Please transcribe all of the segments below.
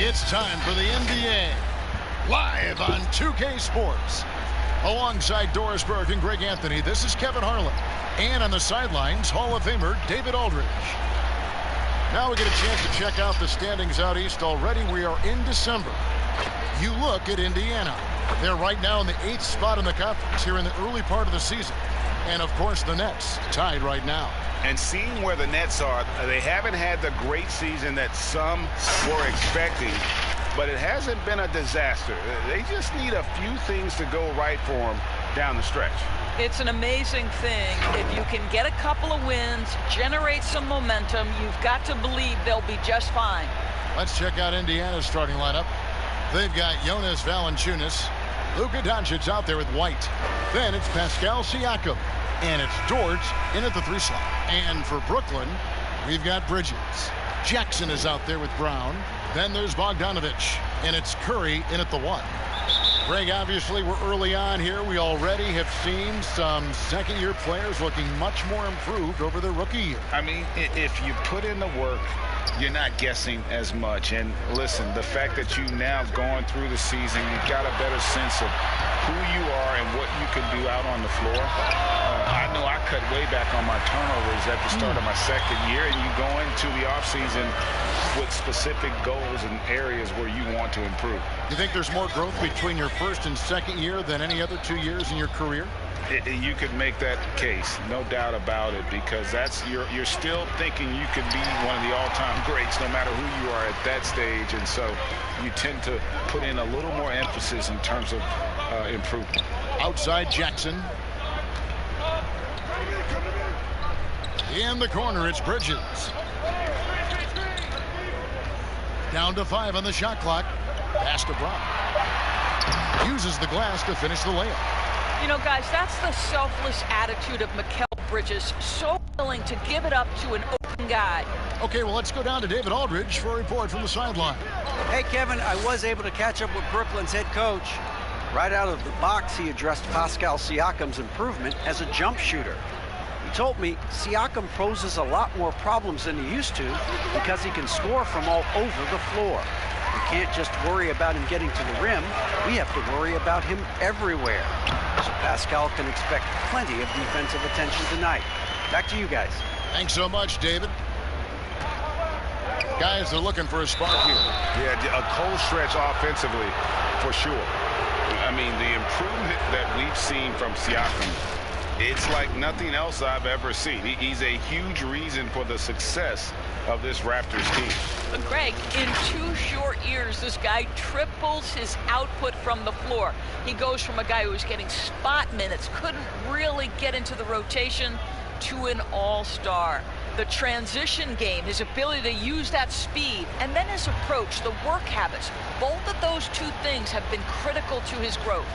It's time for the NBA, live on 2K Sports. Alongside Doris Burke and Greg Anthony, this is Kevin Harlan. And on the sidelines, Hall of Famer David Aldridge. Now we get a chance to check out the standings out east already. We are in December. You look at Indiana. They're right now in the 8th spot in the conference here in the early part of the season. And, of course, the Nets tied right now. And seeing where the Nets are, they haven't had the great season that some were expecting, but it hasn't been a disaster. They just need a few things to go right for them down the stretch. It's an amazing thing. If you can get a couple of wins, generate some momentum, you've got to believe they'll be just fine. Let's check out Indiana's starting lineup. They've got Jonas Valanciunas. Luka Doncic out there with White. Then it's Pascal Siakam. And it's George in at the 3 slot. And for Brooklyn, we've got Bridges. Jackson is out there with Brown. Then there's Bogdanovich. And it's Curry in at the 1. Greg, obviously, we're early on here. We already have seen some second-year players looking much more improved over their rookie year. I mean, if you put in the work, you're not guessing as much. And listen, the fact that you now going through the season, you've got a better sense of who you are and what you can do out on the floor. I know I cut way back on my turnovers at the start of my second year, and you go into the offseason with specific goals and areas where you want to improve. You think there's more growth between your first and second year than any other 2 years in your career? You could make that case, no doubt about it, because that's you're still thinking you could be one of the all-time greats no matter who you are at that stage, and so you tend to put in a little more emphasis in terms of improvement. Outside Jackson. In the corner, it's Bridges. Down to 5 on the shot clock. Pass to Brown. Uses the glass to finish the layup. You know, guys, that's the selfless attitude of Mikal Bridges. So willing to give it up to an open guy. Okay, well, let's go down to David Aldridge for a report from the sideline. Hey, Kevin, I was able to catch up with Brooklyn's head coach. Right out of the box, he addressed Pascal Siakam's improvement as a jump shooter. He told me Siakam poses a lot more problems than he used to because he can score from all over the floor. We can't just worry about him getting to the rim. We have to worry about him everywhere. So Pascal can expect plenty of defensive attention tonight. Back to you guys. Thanks so much, David. Guys are looking for a spark here. Yeah, a cold stretch offensively, for sure. I mean, the improvement that we've seen from Siakam, it's like nothing else I've ever seen. He's a huge reason for the success of this Raptors team. But Greg, in 2 short years, this guy triples his output from the floor. He goes from a guy who was getting spot minutes, couldn't really get into the rotation, to an all-star. The transition game, his ability to use that speed, and then his approach, the work habits, both of those 2 things have been critical to his growth.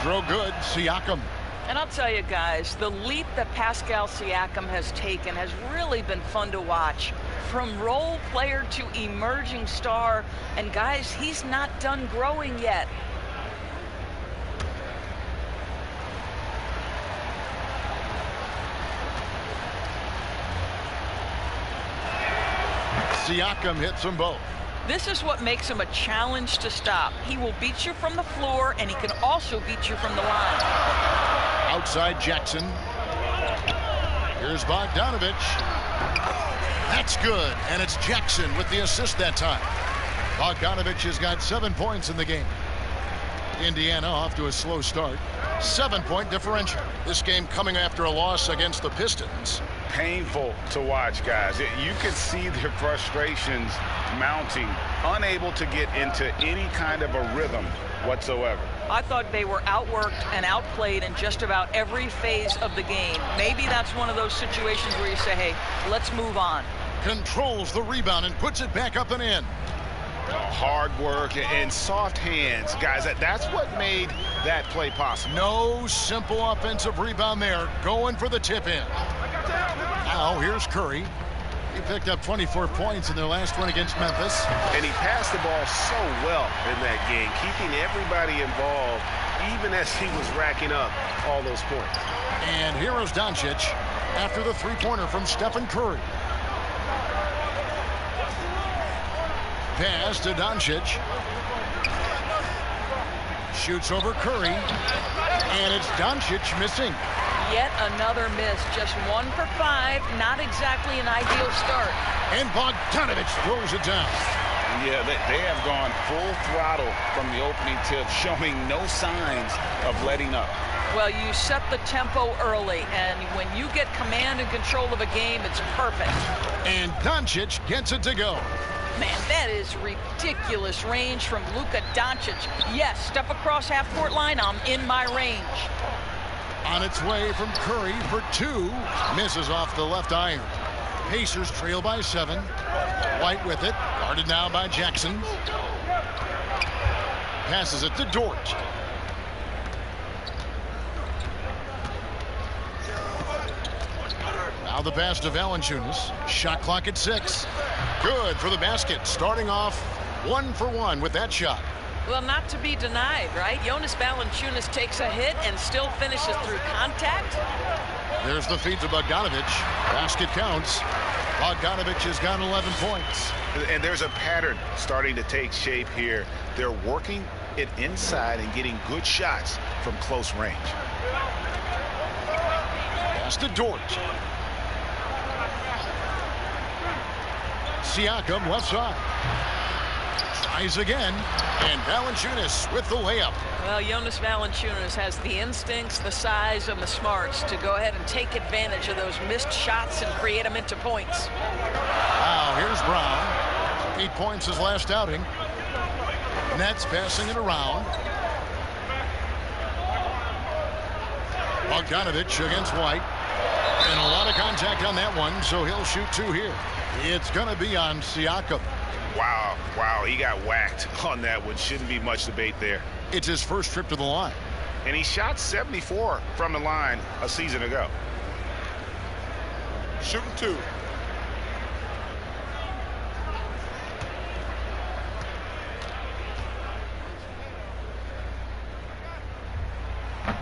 Throw good, Siakam. And I'll tell you guys, the leap that Pascal Siakam has taken has really been fun to watch. From role player to emerging star, and guys, he's not done growing yet. Siakam hits them both. This is what makes him a challenge to stop. He will beat you from the floor, and he can also beat you from the line. Outside Jackson. Here's Bogdanovich. That's good, and it's Jackson with the assist that time. Bogdanovich has got 7 points in the game. Indiana off to a slow start. 7-point differential. This game coming after a loss against the Pistons. Painful to watch, guys. You can see their frustrations mounting, unable to get into any kind of a rhythm whatsoever. I thought they were outworked and outplayed in just about every phase of the game. Maybe that's one of those situations where you say, hey, let's move on. Controls the rebound and puts it back up and in. Hard work and soft hands, guys. That's what made that play possible. No simple offensive rebound there. Going for the tip in. Now here's Curry. He picked up 24 points in their last one against Memphis. And he passed the ball so well in that game, keeping everybody involved, even as he was racking up all those points. And here is Doncic after the three-pointer from Steph Curry. Pass to Doncic. Shoots over Curry. And it's Doncic missing. Yet another miss. Just 1 for 5. Not exactly an ideal start. And Bogdanovich throws it down. Yeah, they have gone full throttle from the opening tip, showing no signs of letting up. Well, you set the tempo early, and when you get command and control of a game, it's perfect. And Doncic gets it to go. Man, that is ridiculous range from Luka Doncic. Yes, step across half-court line, I'm in my range. On its way from Curry for 2. Misses off the left iron. Pacers trail by 7. White with it. Guarded now by Jackson. Passes it to Dort. Now the pass to Valanciunas. Shot clock at 6. Good for the basket. Starting off 1 for 1 with that shot. Well, not to be denied, right? Jonas Valanciunas takes a hit and still finishes through contact. There's the feed to Bogdanovich. Basket counts. Bogdanovich has got 11 points. And there's a pattern starting to take shape here. They're working it inside and getting good shots from close range. Pass to Dort. Siakam left side. Tries again. And Valanciunas with the layup. Well, Jonas Valanciunas has the instincts, the size, and the smarts to go ahead and take advantage of those missed shots and create them into points. Now here's Brown. 8 points his last outing. Nets passing it around. Bogdanovich against White. And a lot of contact on that one, so he'll shoot 2 here. It's going to be on Siakam. Wow, he got whacked on that one. Shouldn't be much debate there. It's his first trip to the line. And he shot 74 from the line a season ago. Shooting 2.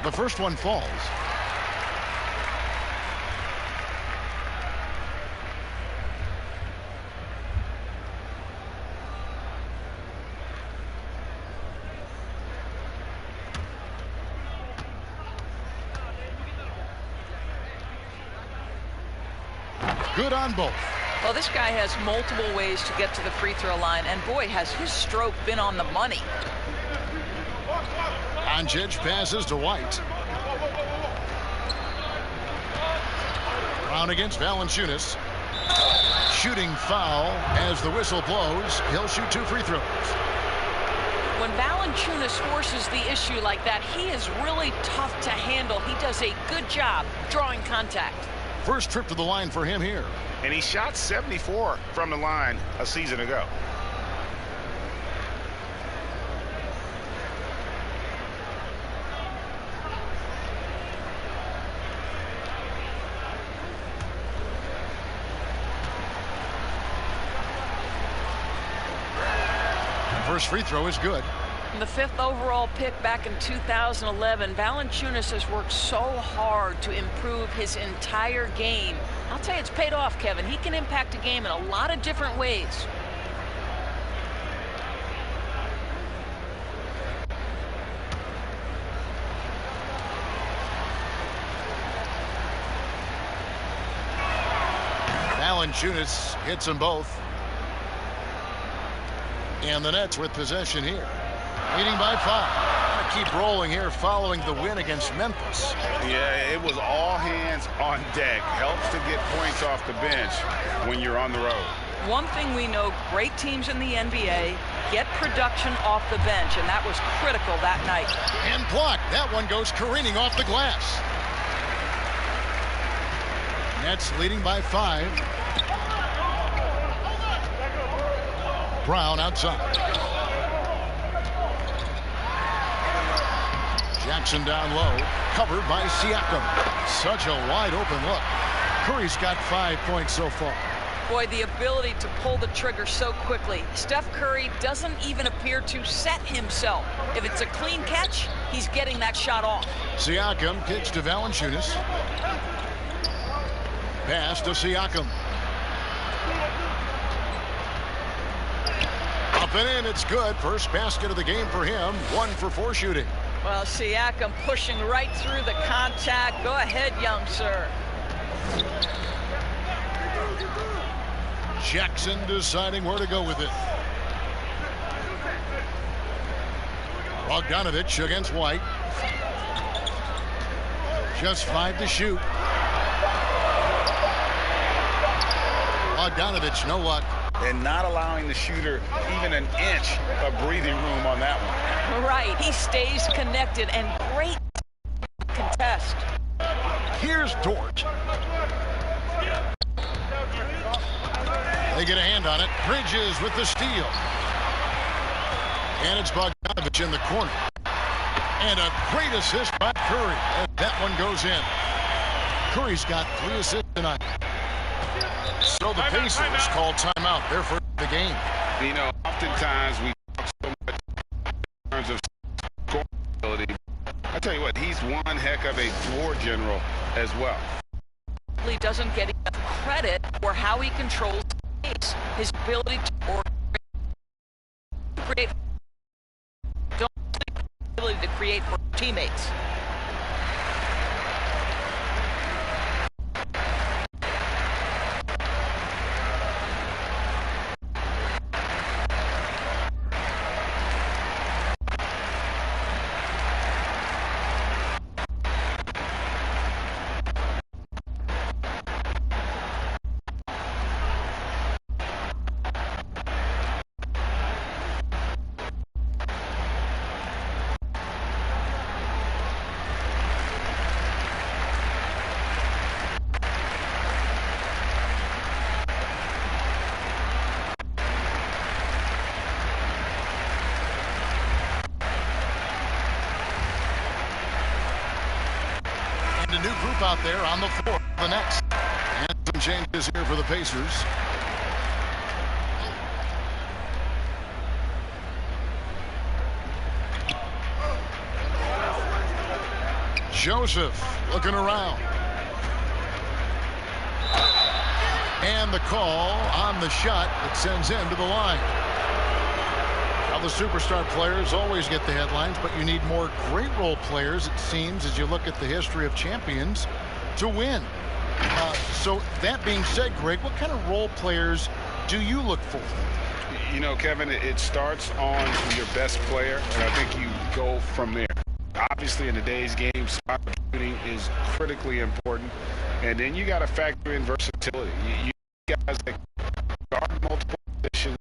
The first one falls. Good on both. Well, this guy has multiple ways to get to the free throw line, and boy, has his stroke been on the money. Doncic passes to White. Brown against Valanciunas. Shooting foul as the whistle blows. He'll shoot 2 free throws. When Valanciunas forces the issue like that, he is really tough to handle. He does a good job drawing contact. First trip to the line for him here. And he shot 74 from the line a season ago. First free throw is good. The 5th overall pick back in 2011, Valanciunas has worked so hard to improve his entire game. I'll tell you, it's paid off, Kevin. He can impact a game in a lot of different ways. Valanciunas hits them both. And the Nets with possession here. Leading by 5. Keep rolling here following the win against Memphis. Yeah, it was all hands on deck. Helps to get points off the bench when you're on the road. One thing we know, great teams in the NBA get production off the bench, and that was critical that night. And blocked. That one goes careening off the glass. Nets leading by 5. Brown outside. Jackson down low, covered by Siakam. Such a wide open look. Curry's got 5 points so far. Boy, the ability to pull the trigger so quickly. Steph Curry doesn't even appear to set himself. If it's a clean catch, he's getting that shot off. Siakam kicks to Valanciunas. Pass to Siakam. and in. It's good. First basket of the game for him. 1 for 4 shooting. Well, Siakam pushing right through the contact. Go ahead, young sir. Jackson deciding where to go with it. Bogdanovich against White. Just 5 to shoot. Bogdanovich, no luck. And not allowing the shooter even an inch of breathing room on that one. Right, he stays connected and great contest. Here's Dort. They get a hand on it. Bridges with the steal. And it's Bogdanovich in the corner. And a great assist by Curry. And that one goes in. Curry's got 3 assists tonight. So the Pacers call timeout. They're for the game. You know, oftentimes we talk so much in terms of scoring ability. I tell you what, he's one heck of a floor general as well. He doesn't get enough credit for how he controls space, his ability to create, ability to create for teammates. New group out there on the floor. The next. And some changes here for the Pacers. Joseph looking around. And the call on the shot that sends him to the line. Now, the superstar players always get the headlines, but you need more great role players, it seems, as you look at the history of champions, to win. So that being said, Greg, what kind of role players do you look for? You know, Kevin, it starts on your best player, and I think you go from there. Obviously, in today's game, spot shooting is critically important, and then you got to factor in versatility. You guys that guard multiple positions,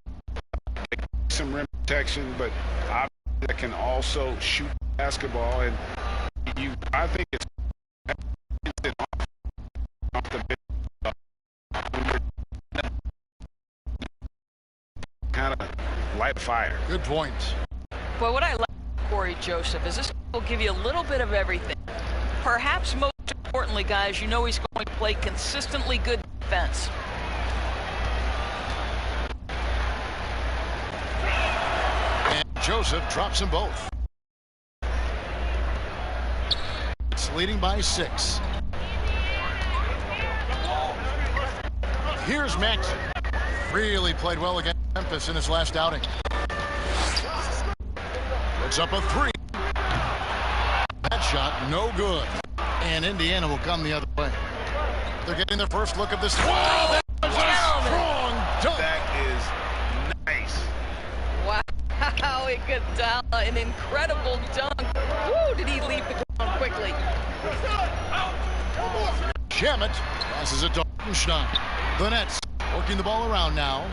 some rim protection, but obviously that can also shoot basketball, and I think it's off the bench when you're kind of light fire. Good point. Boy, what I like about Corey Joseph is this will give you a little bit of everything. Perhaps most importantly, guys, you know he's going to play consistently good defense. Joseph drops them both. It's leading by 6. Here's Max. Really played well against Memphis in his last outing. Puts up a 3. That shot, no good. And Indiana will come the other way. They're getting their first look of this. Wow, that was a strong dunk. That is nice. Wow, Iguodala, an incredible dunk. Woo, did he leave the ground quickly. Shamet passes it to Hartenstein. The Nets working the ball around now.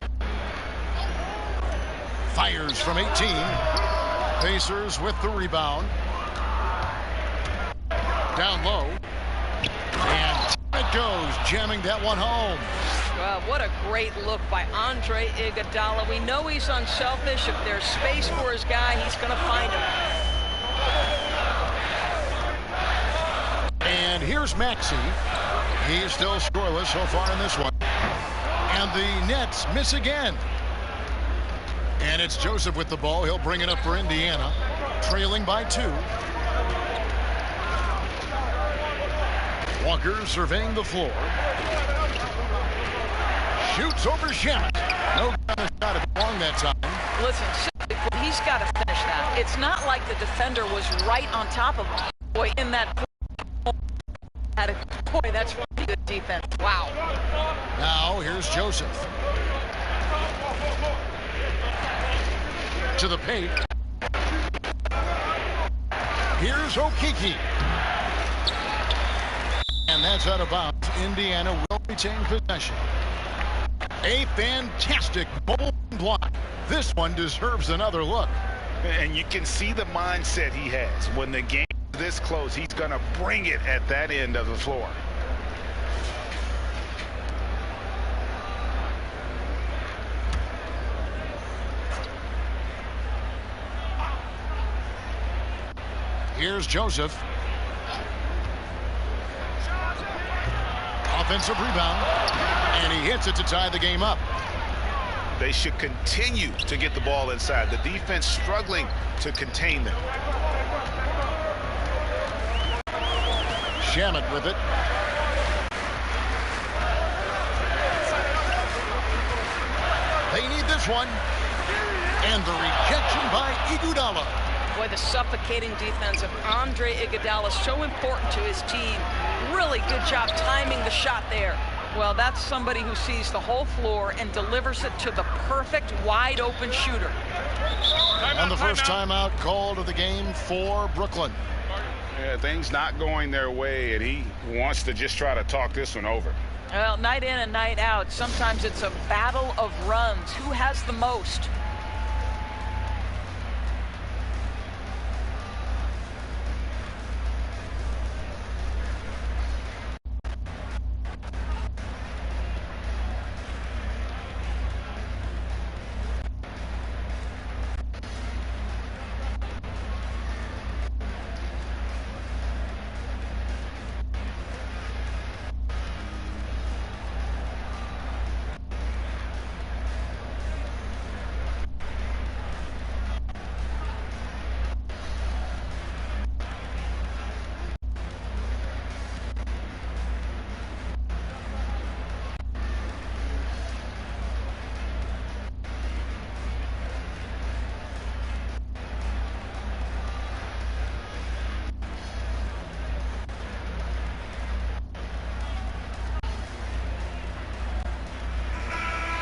Fires from 18. Pacers with the rebound. Down low. And it goes, jamming that one home. Wow, what a great look by Andre Iguodala. We know he's unselfish. If there's space for his guy, he's going to find him. And here's Maxey. He's still scoreless so far in this one. And the Nets miss again. And it's Joseph with the ball. He'll bring it up for Indiana, trailing by 2. Walker surveying the floor. Shoots over Shamet. No shot at long that time. Listen, he's got to finish that. It's not like the defender was right on top of him. Boy, in that boy, that's really good defense. Wow. Now here's Joseph. To the paint. Here's Okiki. And that's out of bounds. Indiana will retain possession. A fantastic bold block. This one deserves another look. And you can see the mindset he has. When the game is this close, he's going to bring it at that end of the floor. Here's Joseph. Offensive rebound. And he hits it to tie the game up. They should continue to get the ball inside. The defense struggling to contain them. Shamet with it. They need this one. And the rejection by Iguodala. Boy, the suffocating defense of Andre Iguodala, so important to his team. Really good job timing the shot there. Well, that's somebody who sees the whole floor and delivers it to the perfect wide open shooter. And the first timeout called of the game for Brooklyn. Yeah, things not going their way, and he wants to just try to talk this one over. Well, night in and night out, sometimes it's a battle of runs. Who has the most?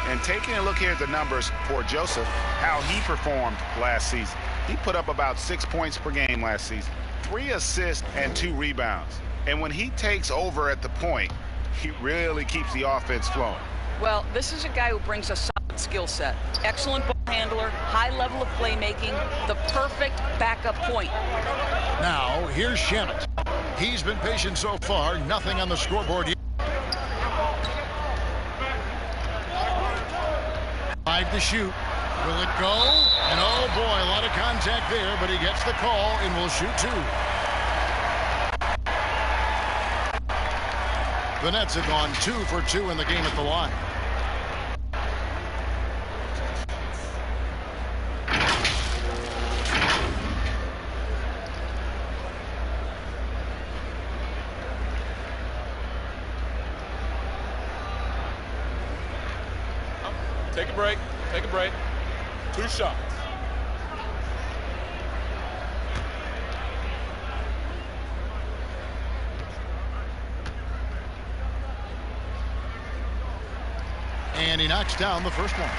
And taking a look here at the numbers for Joseph, how he performed last season. He put up about 6 points per game last season, 3 assists and 2 rebounds. And when he takes over at the point, he really keeps the offense flowing. Well, this is a guy who brings a solid skill set. Excellent ball handler, high level of playmaking, the perfect backup point. Now, here's Shamet. He's been patient so far, nothing on the scoreboard yet. 5 to shoot. Will it go? And oh boy, a lot of contact there, but he gets the call and will shoot 2. The Nets have gone 2 for 2 in the game at the line. Take a break. Take a break. 2 shots. And he knocks down the first one.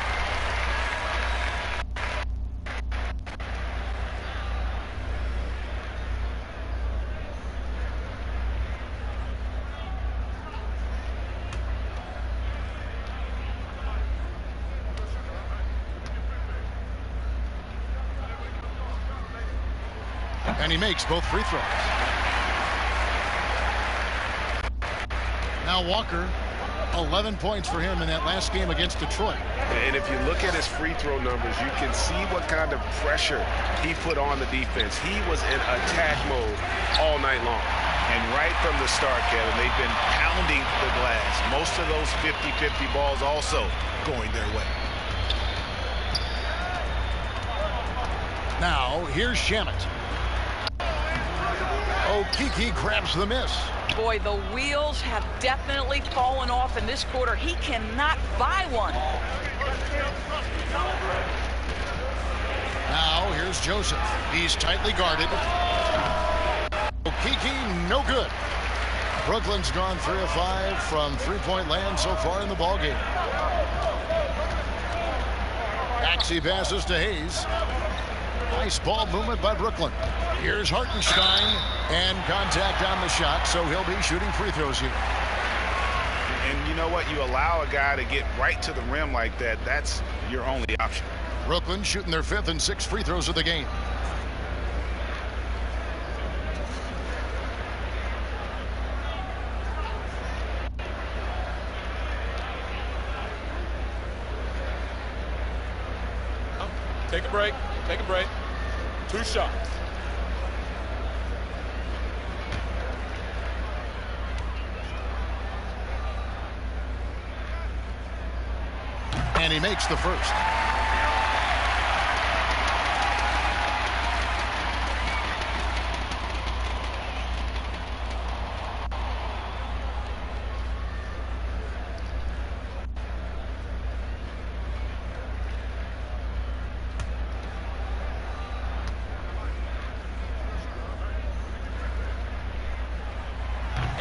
And he makes both free throws. Now Walker, 11 points for him in that last game against Detroit. And if you look at his free throw numbers, you can see what kind of pressure he put on the defense. He was in attack mode all night long. And right from the start, Kevin, they've been pounding the glass. Most of those 50-50 balls also going their way. Now, here's Shamet. Okiki grabs the miss. Boy, the wheels have definitely fallen off in this quarter. He cannot buy one. Here's Joseph. He's tightly guarded. Okeke, no good. Brooklyn's gone 3 of 5 from three-point land so far in the ballgame. Maxey passes to Hayes. Nice ball movement by Brooklyn. Here's Hartenstein, and contact on the shot, so he'll be shooting free throws here. And you know what? You allow a guy to get right to the rim like that, that's your only option. Brooklyn shooting their 5th and 6th free throws of the game. Take a break. Take a break. 2 shots. And he makes the first.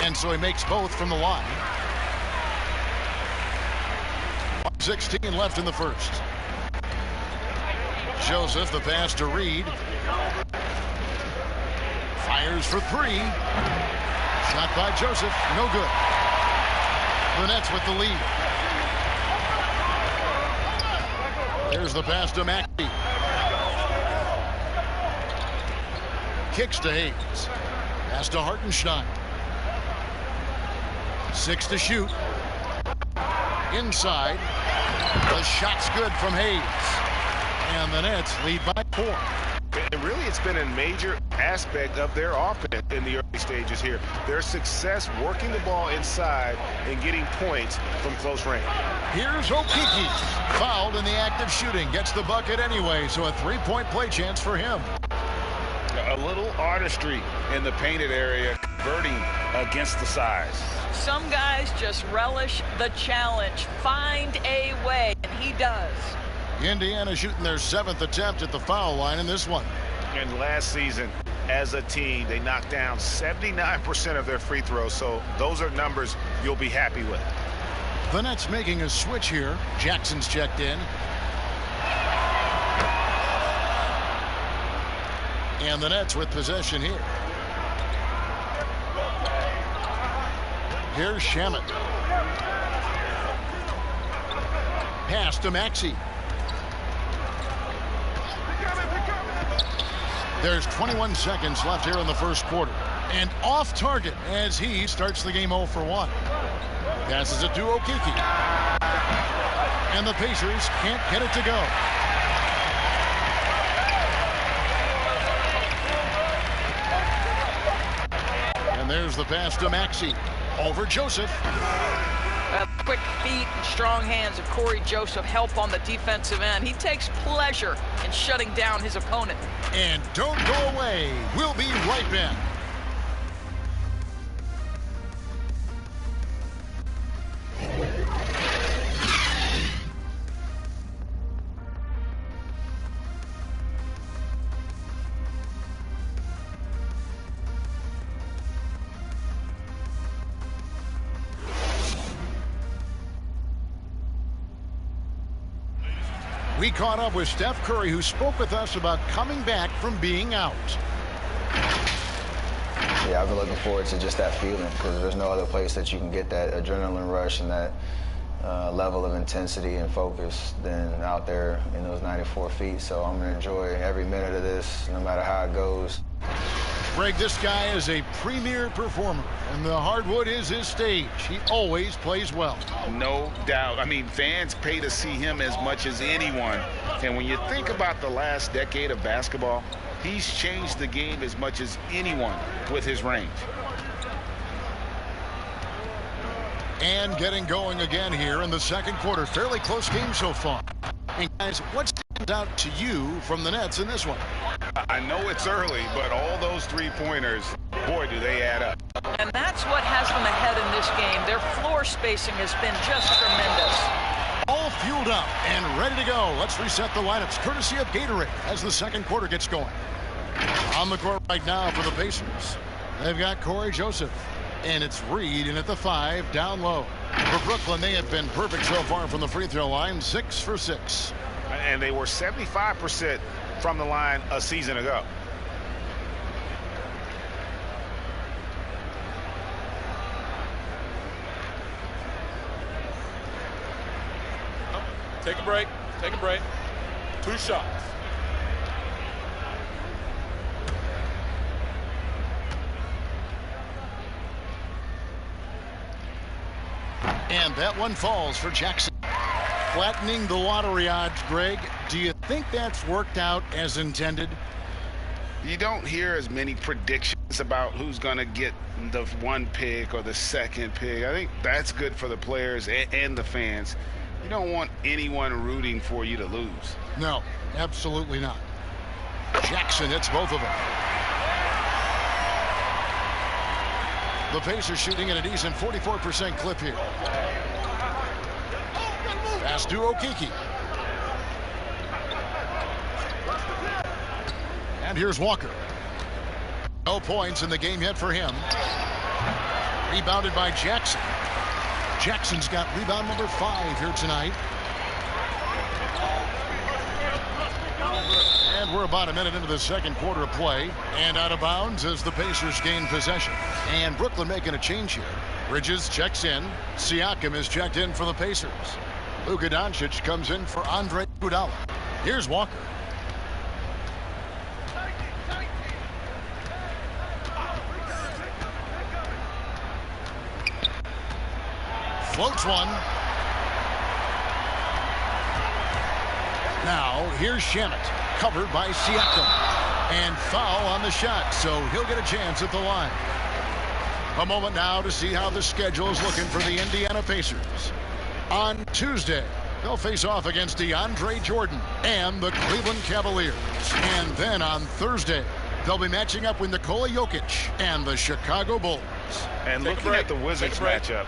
And so he makes both from the line. 16 left in the first. Joseph, the pass to Reed. Fires for 3. Shot by Joseph, no good. The Nets with the lead. There's the pass to Maxey. Kicks to Hayes. Pass to Hartenstein. 6 to shoot. Inside. The shot's good from Hayes. And the Nets lead by 4. And really, it's been a major aspect of their offense in the early stages here. Their success working the ball inside and getting points from close range. Here's Okeke. Fouled in the act of shooting. Gets the bucket anyway, so a 3-point play chance for him. A little artistry in the painted area, converting against the size. Some guys just relish the challenge. Find a way, and he does. Indiana shooting their 7th attempt at the foul line in this one. And last season, as a team, they knocked down 79% of their free throws, so those are numbers you'll be happy with. The Nets making a switch here. Jackson's checked in. And the Nets with possession here. Here's Shamet. Pass to Maxey. There's 21 seconds left here in the first quarter. And off target as he starts the game 0 for 1. Passes it to Okeke. And the Pacers can't get it to go. And there's the pass to Maxey. Over Joseph. Quick feet and strong hands of Corey Joseph help on the defensive end. He takes pleasure in shutting down his opponent. And don't go away. We'll be right back. We caught up with Steph Curry, who spoke with us about coming back from being out. Yeah, I've been looking forward to just that feeling because there's no other place that you can get that adrenaline rush and that level of intensity and focus than out there in those 94 feet. So I'm going to enjoy every minute of this, no matter how it goes. Greg, this guy is a premier performer, and the hardwood is his stage. He always plays well. No doubt. I mean, fans pay to see him as much as anyone. And when you think about the last decade of basketball, he's changed the game as much as anyone with his range. And getting going again here in the second quarter. Fairly close game so far. And guys, what stands out to you from the Nets in this one? I know it's early, but all those three-pointers, boy, do they add up. And that's what has them ahead in this game. Their floor spacing has been just tremendous. All fueled up and ready to go. Let's reset the lineups courtesy of Gatorade as the second quarter gets going. On the court right now for the Pacers, they've got Corey Joseph, and it's Reed in at the 5 down low. For Brooklyn, they have been perfect so far from the free throw line, 6 for 6. And they were 75% from the line a season ago. Take a break. Take a break. 2 shots. And that one falls for Jackson. Flattening the lottery odds, Greg. Do you think that's worked out as intended? You don't hear as many predictions about who's going to get the 1 pick or the 2nd pick. I think that's good for the players and the fans. You don't want anyone rooting for you to lose. No, absolutely not. Jackson hits both of them. The Pacers shooting at a decent 44% clip here. Pass to Okeke. And here's Walker. No points in the game yet for him. Rebounded by Jackson. Jackson's got rebound number 5 here tonight. And we're about a minute into the second quarter of play. And out of bounds as the Pacers gain possession. And Brooklyn making a change here. Bridges checks in. Siakam is checked in for the Pacers. Luka Doncic comes in for Andre Iguodala. Here's Walker. Floats one. Now here's Shamet, covered by Siakam, and foul on the shot, so he'll get a chance at the line. A moment now to see how the schedule is looking for the Indiana Pacers. On Tuesday, they'll face off against DeAndre Jordan and the Cleveland Cavaliers. And then on Thursday, they'll be matching up with Nikola Jokic and the Chicago Bulls. And looking at the Wizards matchup,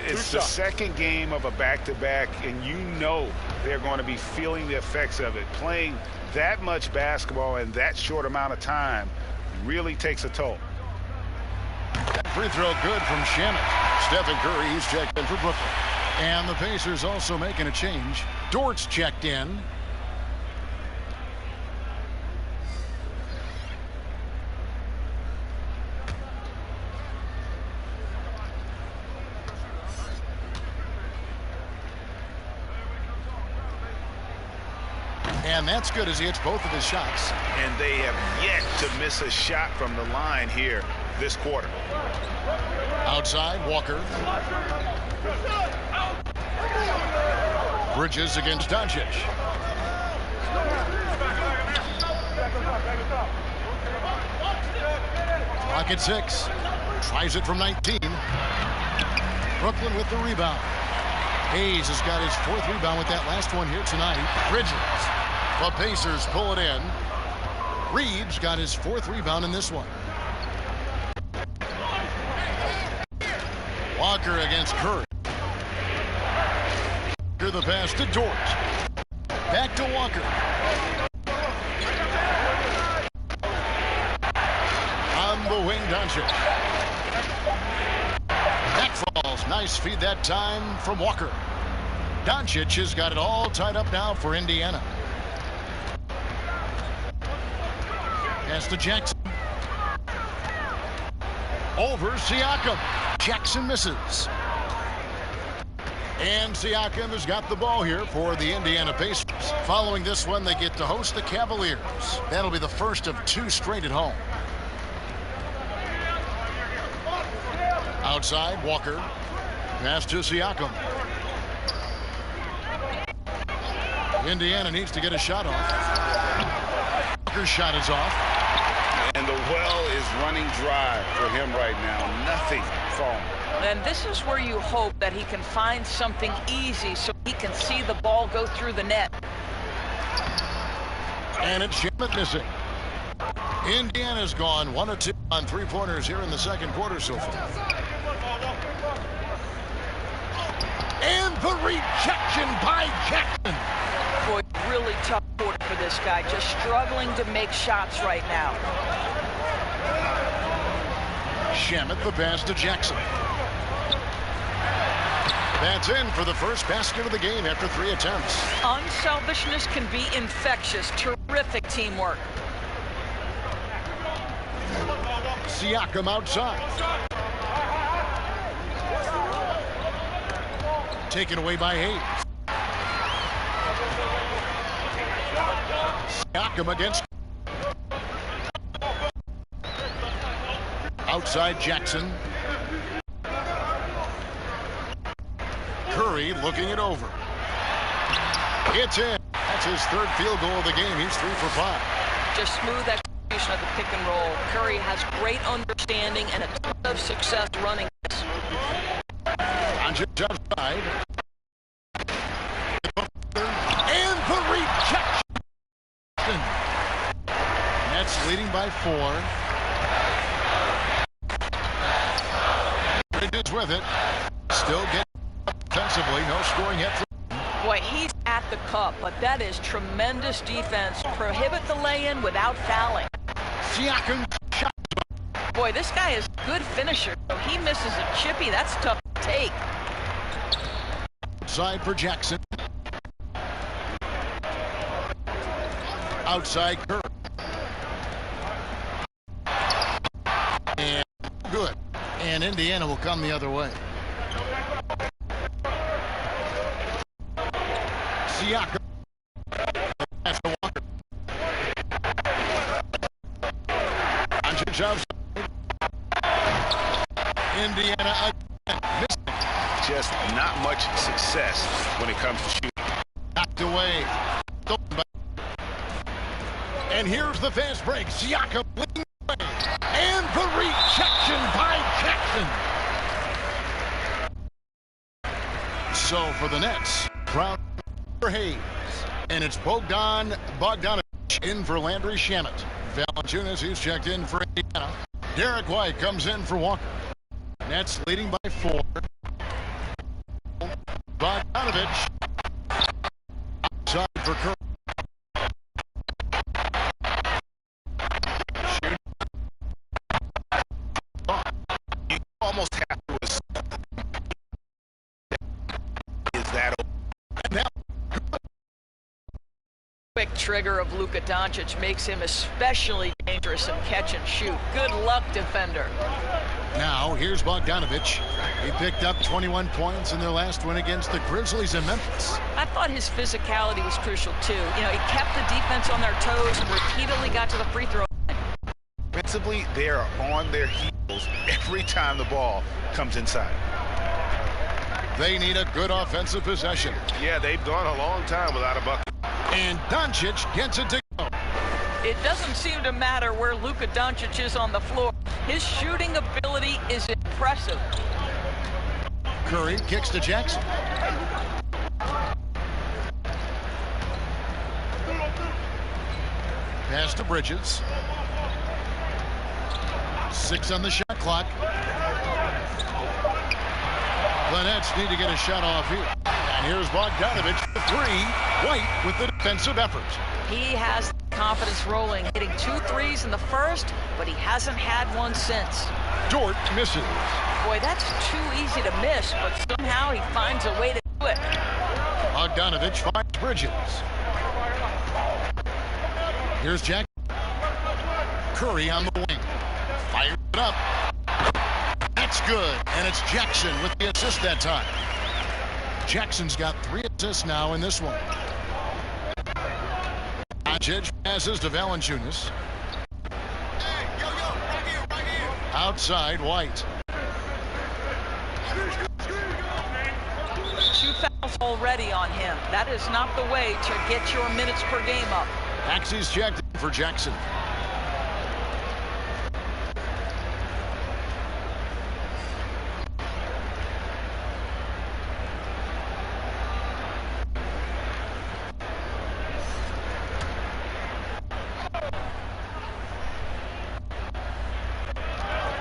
it's the second game of a back-to-back, and you know they're going to be feeling the effects of it. Playing that much basketball in that short amount of time really takes a toll. That free throw good from Shamet. Steph Curry, he's checked in for Brooklyn. And the Pacers also making a change. Dort's checked in. And that's good as he hits both of his shots. And they have yet to miss a shot from the line here this quarter. Outside, Walker. Bridges against Doncic. Clock at 6. Tries it from 19. Brooklyn with the rebound. Hayes has got his 4th rebound with that last one here tonight. Bridges. The Pacers pull it in. Reed's got his 4th rebound in this one. Walker against Curry. Here's the pass to Dort. Back to Walker. On the wing, Doncic. Back falls. Nice feed that time from Walker. Doncic has got it all tied up now for Indiana. Pass to Jackson. Over Siakam. Jackson misses. And Siakam has got the ball here for the Indiana Pacers. Following this one, they get to host the Cavaliers. That'll be the first of 2 straight at home. Outside, Walker. Pass to Siakam. Indiana needs to get a shot off. Walker's shot is off. And the well is running dry for him right now. Nothing falling. And this is where you hope that he can find something easy so he can see the ball go through the net. And it's Shamet missing. Indiana's gone 1 of 2 on 3-pointers here in the second quarter so far. And the rejection by Jackson. Boy, really tough quarter for this guy. Just struggling to make shots right now. Shamet the pass to Jackson. That's in for the first basket of the game after 3 attempts. Unselfishness can be infectious. Terrific teamwork. Siakam outside. Taken away by Hayes. Siakam against. Outside Jackson. Curry looking it over. It's in. That's his 3rd field goal of the game. He's 3 for 5. Just smooth execution of the pick and roll. Curry has great understanding and a ton of success running this. Aldridge outside. And the rejection. Nets leading by 4. Bridges with it. Still getting offensively. No scoring yet. Boy, he's at the cup, but that is tremendous defense. Prohibit the lay-in without fouling. Siakam shot. Boy, this guy is a good finisher. So he misses a chippy. That's tough to take. Side for Jackson. Outside Curry. And good. And Indiana will come the other way. Siakam. That's the Walker. Aldridge outside. Indiana again. Missing. Just not much success when it comes to shooting. Knocked away. And here's the fast break. Siakam leading away. And the rejection by Jackson. So for the Nets, Brown for Hayes. And it's Bogdanovich in for Landry Shamet. Valanciunas, who's checked in for Indiana. Derek White comes in for Walker. Nets leading by 4. Bogdanovich. Outside for Curry. You almost have to assume is that And now Quick trigger of Luka Doncic makes him especially dangerous in catch and shoot. Good luck, defender. Now, here's Bogdanovich. He picked up 21 points in their last win against the Grizzlies in Memphis. I thought his physicality was crucial, too. You know, he kept the defense on their toes and repeatedly got to the free throw line. Offensively, they are on their heels every time the ball comes inside. They need a good offensive possession. Yeah, they've gone a long time without a bucket. And Doncic gets it to go. It doesn't seem to matter where Luka Doncic is on the floor. His shooting ability is impressive. Curry kicks to Jackson. Pass to Bridges. 6 on the shot clock. The Nets need to get a shot off here. And here's Bogdanovich for 3. White with the defensive effort. He has confidence rolling, hitting 2 threes in the first, but he hasn't had one since. Dort misses. Boy, that's too easy to miss, but somehow he finds a way to do it. Bogdanovich finds Bridges. Here's Jack. Curry on the wing. Fires it up. That's good. And it's Jackson with the assist that time. Jackson's got 3 assists now in this one. Aldridge passes to Valanciunas. Outside, White. 2 fouls already on him. That is not the way to get your minutes per game up. Maxey's checked in for Jackson.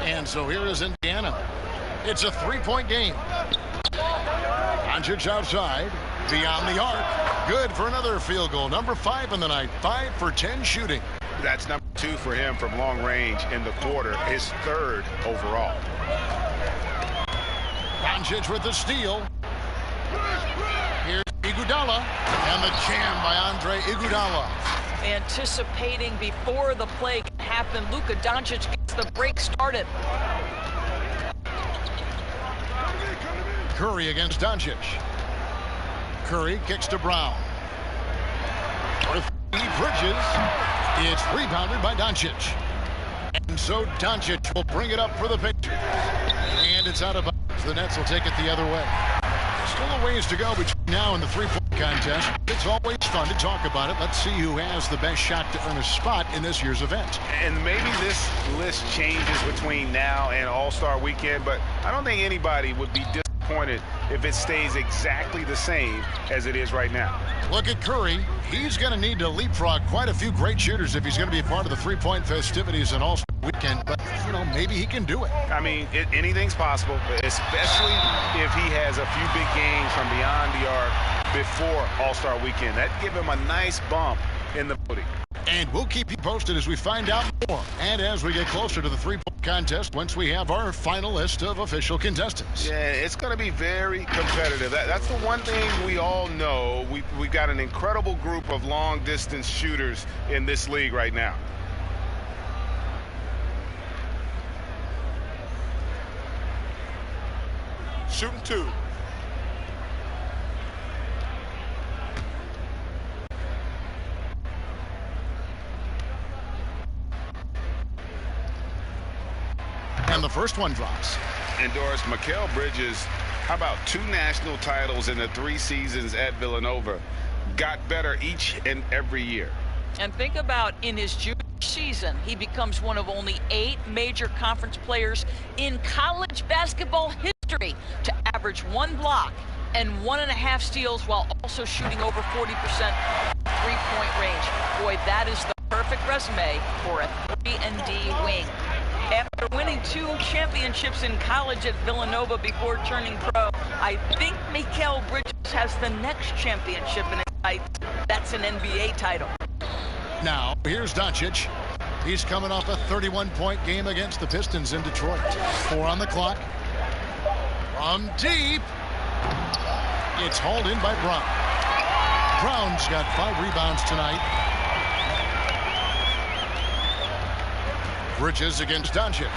And so here is Indiana. It's a 3-point game. Doncic outside, beyond the arc. Good for another field goal. Number 5 in the night. 5 for 10 shooting. That's number 2 for him from long range in the quarter. His 3rd overall. Doncic with the steal. Here's Iguodala. And the jam by Andre Iguodala. Anticipating before the play can happen, Luka Doncic gets the break started. Curry against Doncic. Curry kicks to Brown. For 3, Bridges. It's rebounded by Doncic. And so Doncic will bring it up for the Pacers. And it's out of bounds. The Nets will take it the other way. Still a ways to go between now and the three-point contest. It's always fun to talk about it. Let's see who has the best shot to earn a spot in this year's event. And maybe this list changes between now and All-Star Weekend, but I don't think anybody would be disappointed if it stays exactly the same as it is right now. Look at Curry. He's going to need to leapfrog quite a few great shooters if he's going to be a part of the three-point festivities in All-Star Weekend. But, you know, maybe he can do it. I mean, anything's possible, especially if he has a few big games from beyond the arc before All-Star Weekend. That'd give him a nice bump in the voting. And we'll keep you posted as we find out more. And as we get closer to the three-point contest, once we have our final list of official contestants. Yeah, it's going to be very competitive. That's the one thing we all know. We've got an incredible group of long-distance shooters in this league right now. Shooting 2. And the first one drops. And Doris, Mikal Bridges, how about 2 national titles in the 3 seasons at Villanova? Got better each and every year. And think about in his junior season, he becomes one of only 8 major conference players in college basketball history to average 1 block and 1.5 steals while also shooting over 40% three-point range. Boy, that is the perfect resume for a 3-and-D wing. After winning 2 championships in college at Villanova before turning pro, I think Mikal Bridges has the next championship in his sights. That's an NBA title. Now, here's Doncic. He's coming off a 31-point game against the Pistons in Detroit. 4 on the clock. From deep. It's hauled in by Brown. Brown's got 5 rebounds tonight. Bridges against Doncic.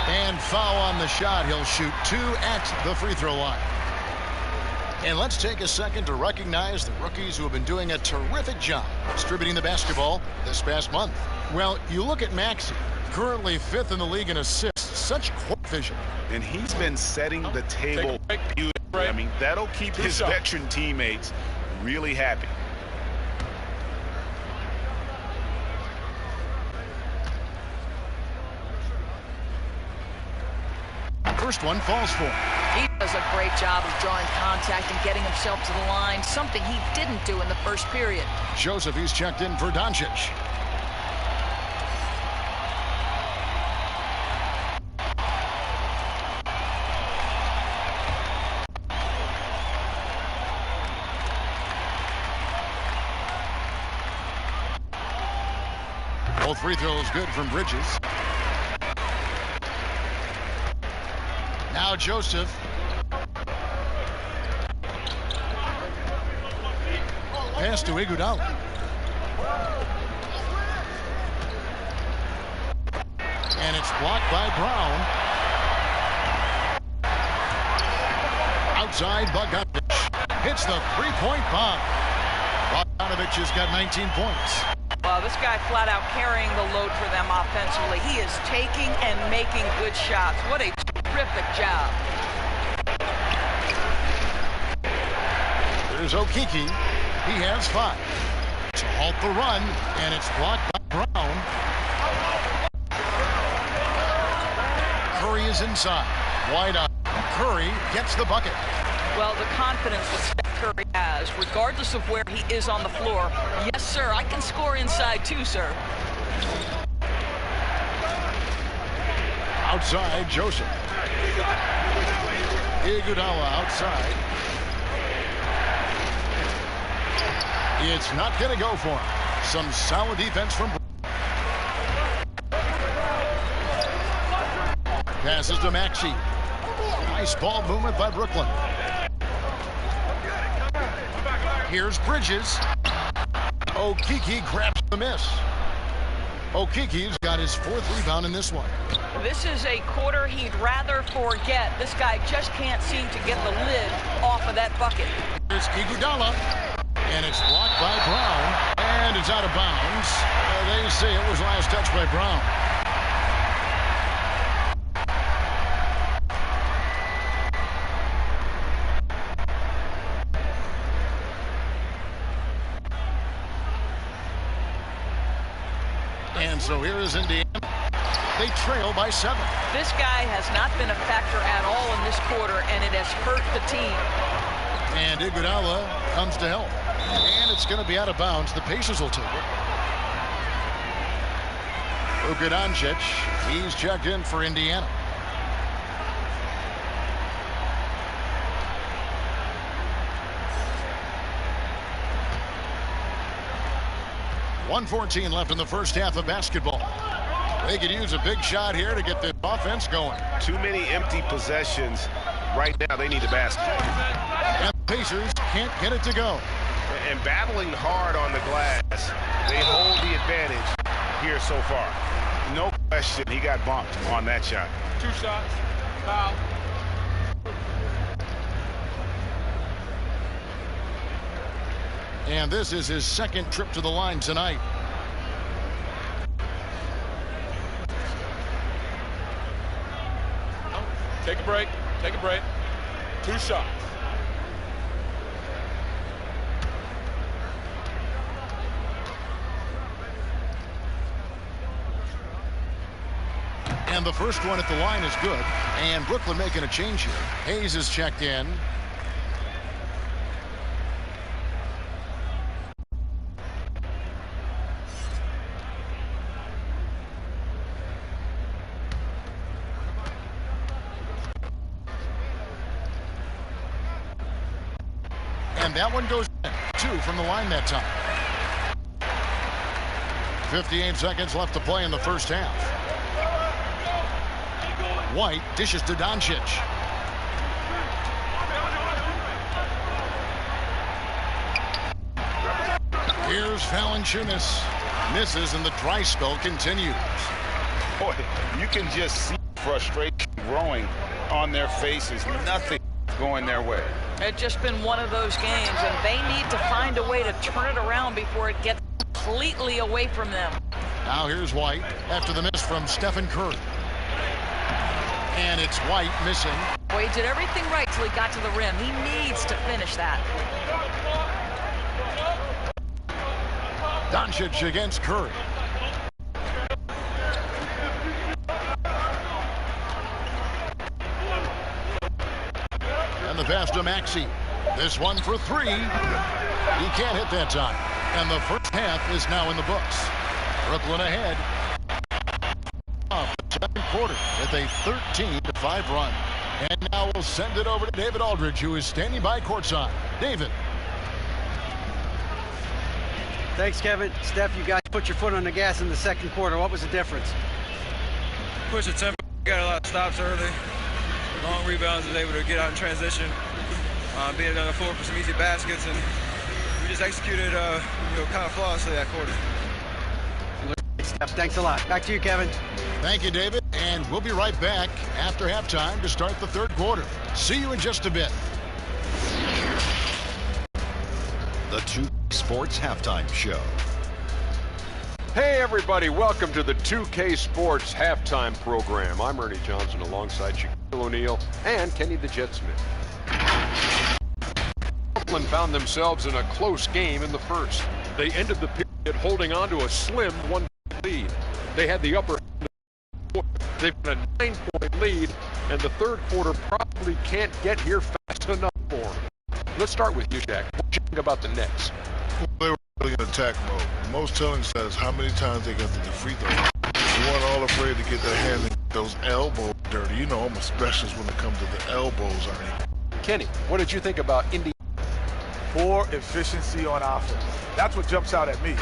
And foul on the shot. He'll shoot 2 at the free throw line. And let's take a second to recognize the rookies who have been doing a terrific job distributing the basketball this past month. Well, you look at Maxey, currently 5th in the league in assists. Such quick vision. And he's been setting the table beautifully. I mean, that'll keep his veteran teammates really happy. First one falls for him. He does a great job of drawing contact and getting himself to the line, something he didn't do in the first period. Joseph, he's checked in for Doncic. Both free throws good from Bridges. Now Joseph. Pass to Iguodala. And it's blocked by Brown. Outside, Bogdanovich hits the three-point bomb. Bogdanovich has got 19 points. Well, this guy flat out carrying the load for them offensively. He is taking and making good shots. What a terrific job. There's Okeke. He has 5. To halt the run, and it's blocked by Brown. Curry is inside. Wide up. Curry gets the bucket. Well, the confidence that Steph Curry has, regardless of where he is on the floor. Yes, sir, I can score inside too, sir. Outside, Joseph. Iguodala outside. It's not going to go for him. Some solid defense from passes to Maxey. Nice ball movement by Brooklyn. Here's Bridges. Okeke grabs the miss. Okeke's got his 4th rebound in this one. This is a quarter he'd rather forget. This guy just can't seem to get the lid off of that bucket. Here's Iguodala, and it's blocked by Brown, and it's out of bounds. They say it was last touch by Brown. And so here is Indiana. They trail by 7. This guy has not been a factor at all in this quarter, and it has hurt the team. And Iguodala comes to help. And it's going to be out of bounds. The Pacers will take it. Luka Doncic, he's checked in for Indiana. .114 left in the first half of basketball. They could use a big shot here to get the offense going. Too many empty possessions. Right now, they need a basket. And the Pacers can't get it to go. And battling hard on the glass, they hold the advantage here so far. No question, he got bumped on that shot. 2 shots. Foul. And this is his 2nd trip to the line tonight. Take a break. Take a break. 2 shots. And the first one at the line is good. And Brooklyn making a change here. Hayes is checked in. And that one goes in. 2 from the line that time. 58 seconds left to play in the first half. White dishes to Doncic. Here's Valanciunas. Misses, and the dry spell continues. Boy, you can just see frustration growing on their faces. Nothing going their way. It's just been one of those games, and they need to find a way to turn it around before it gets completely away from them. Now here's White after the miss from Stephen Curry. And it's White missing. Boy, he did everything right till he got to the rim. He needs to finish that. Doncic against Curry. And the pass to Maxey. This one for 3. He can't hit that time. And the first half is now in the books. Brooklyn ahead. Off the second quarter with a 13-5 run. And now we'll send it over to David Aldridge, who is standing by courtside. David. Thanks, Kevin. Steph, you guys put your foot on the gas in the second quarter. What was the difference? Push the tempo. Got a lot of stops early. Long rebounds, was able to get out in transition. Being able to afford for some easy baskets, and we just executed kind of flawlessly that quarter. Steph, thanks a lot. Back to you, Kevin. Thank you, David. And we'll be right back after halftime to start the third quarter. See you in just a bit. The 2K Sports Halftime Show. Hey everybody, welcome to the 2K Sports Halftime Program. I'm Ernie Johnson alongside Shaquille O'Neal and Kenny the Jet Smith. Brooklyn found themselves in a close game in the first. They ended the period holding on to a slim 1 lead. They had the upper hand. They've got a 9-point lead, and the third quarter probably can't get here fast enough for them. Let's start with you, Shaq. What do you think about the Nets? They were really in attack mode. The most telling stat is how many times they got to the free throw. They weren't all afraid to get their hands in those elbows dirty. You know I'm a specialist when it comes to the elbows, Ernie. Kenny, what did you think about Indy? Poor efficiency on offense. That's what jumps out at me.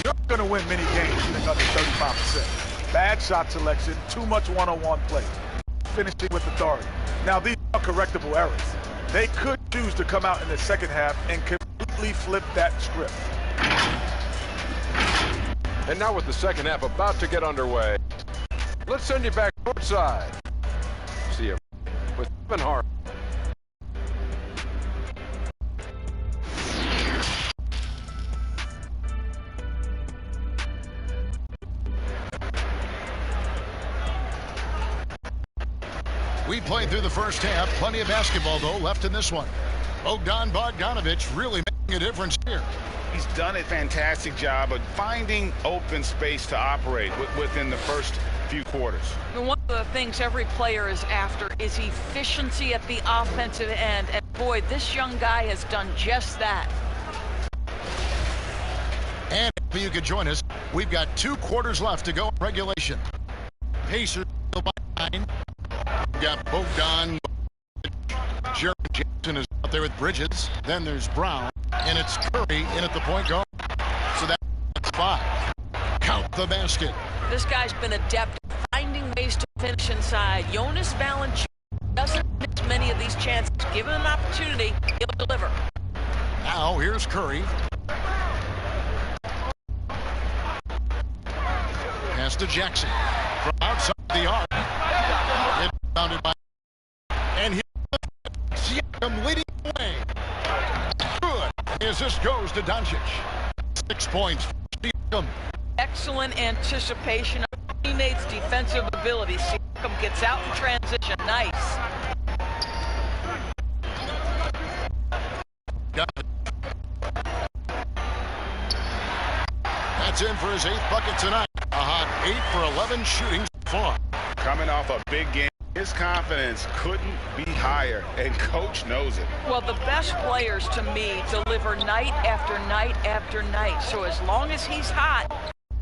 You're going to win many games shooting under 35%. Bad shot selection, too much one-on-one play, finishing with authority. Now, these are correctable errors. They could choose to come out in the second half and completely flip that script. And now with the second half about to get underway, let's send you back courtside. See you with Kevin Hart. We played through the first half. Plenty of basketball, though, left in this one. Bogdanovich really making a difference here. He's done a fantastic job of finding open space to operate within the first few quarters. And one of the things every player is after is efficiency at the offensive end. And boy, this young guy has done just that. And if you could join us, we've got 2 quarters left to go in regulation. Pacers by 9. We've got Bogdan. Jeremy Jackson is out there with Bridges. Then there's Brown. And it's Curry in at the point guard. So that's 5. Count the basket. This guy's been adept at finding ways to finish inside. Jonas Valanciunas doesn't miss many of these chances. Given an opportunity, he'll deliver. Now here's Curry. Pass to Jackson. From outside the arc. It's bounded by. And here's Siakam leading the way. Good. The assist goes to Doncic. 6 points for Siakam. Excellent anticipation of teammates' defensive ability. Siakam gets out in transition. Nice. Got it. That's in for his 8th bucket tonight. A hot 8 for 11 shooting so far. Coming off a big game, his confidence couldn't be higher, and coach knows it. Well, the best players to me deliver night after night after night. So as long as he's hot,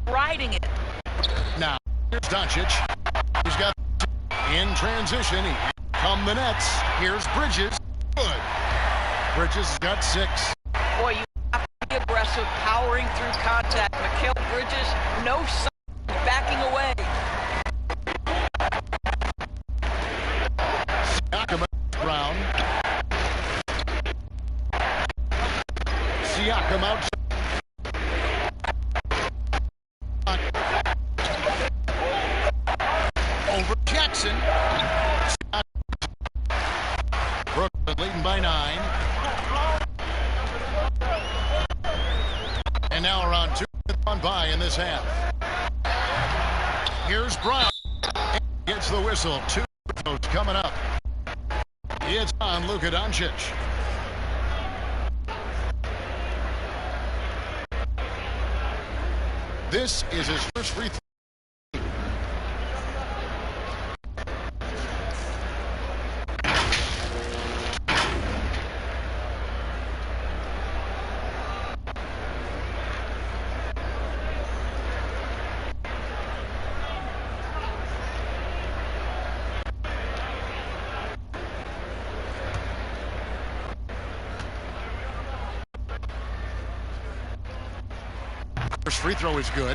riding it. Now, here's Doncic. He's got in transition. He come the Nets. Here's Bridges. Good. Bridges has got 6. Boy, you have to be aggressive, powering through contact. Mikal Bridges, no sign, backing away. Siakam, Brown. Siakam out. Over Jackson. Brooklyn leading by 9. And now around 2 on by in this half. Here's Brown. Gets the whistle. 2 coming up. It's on Luka Doncic. This is his first free throw. First free throw is good.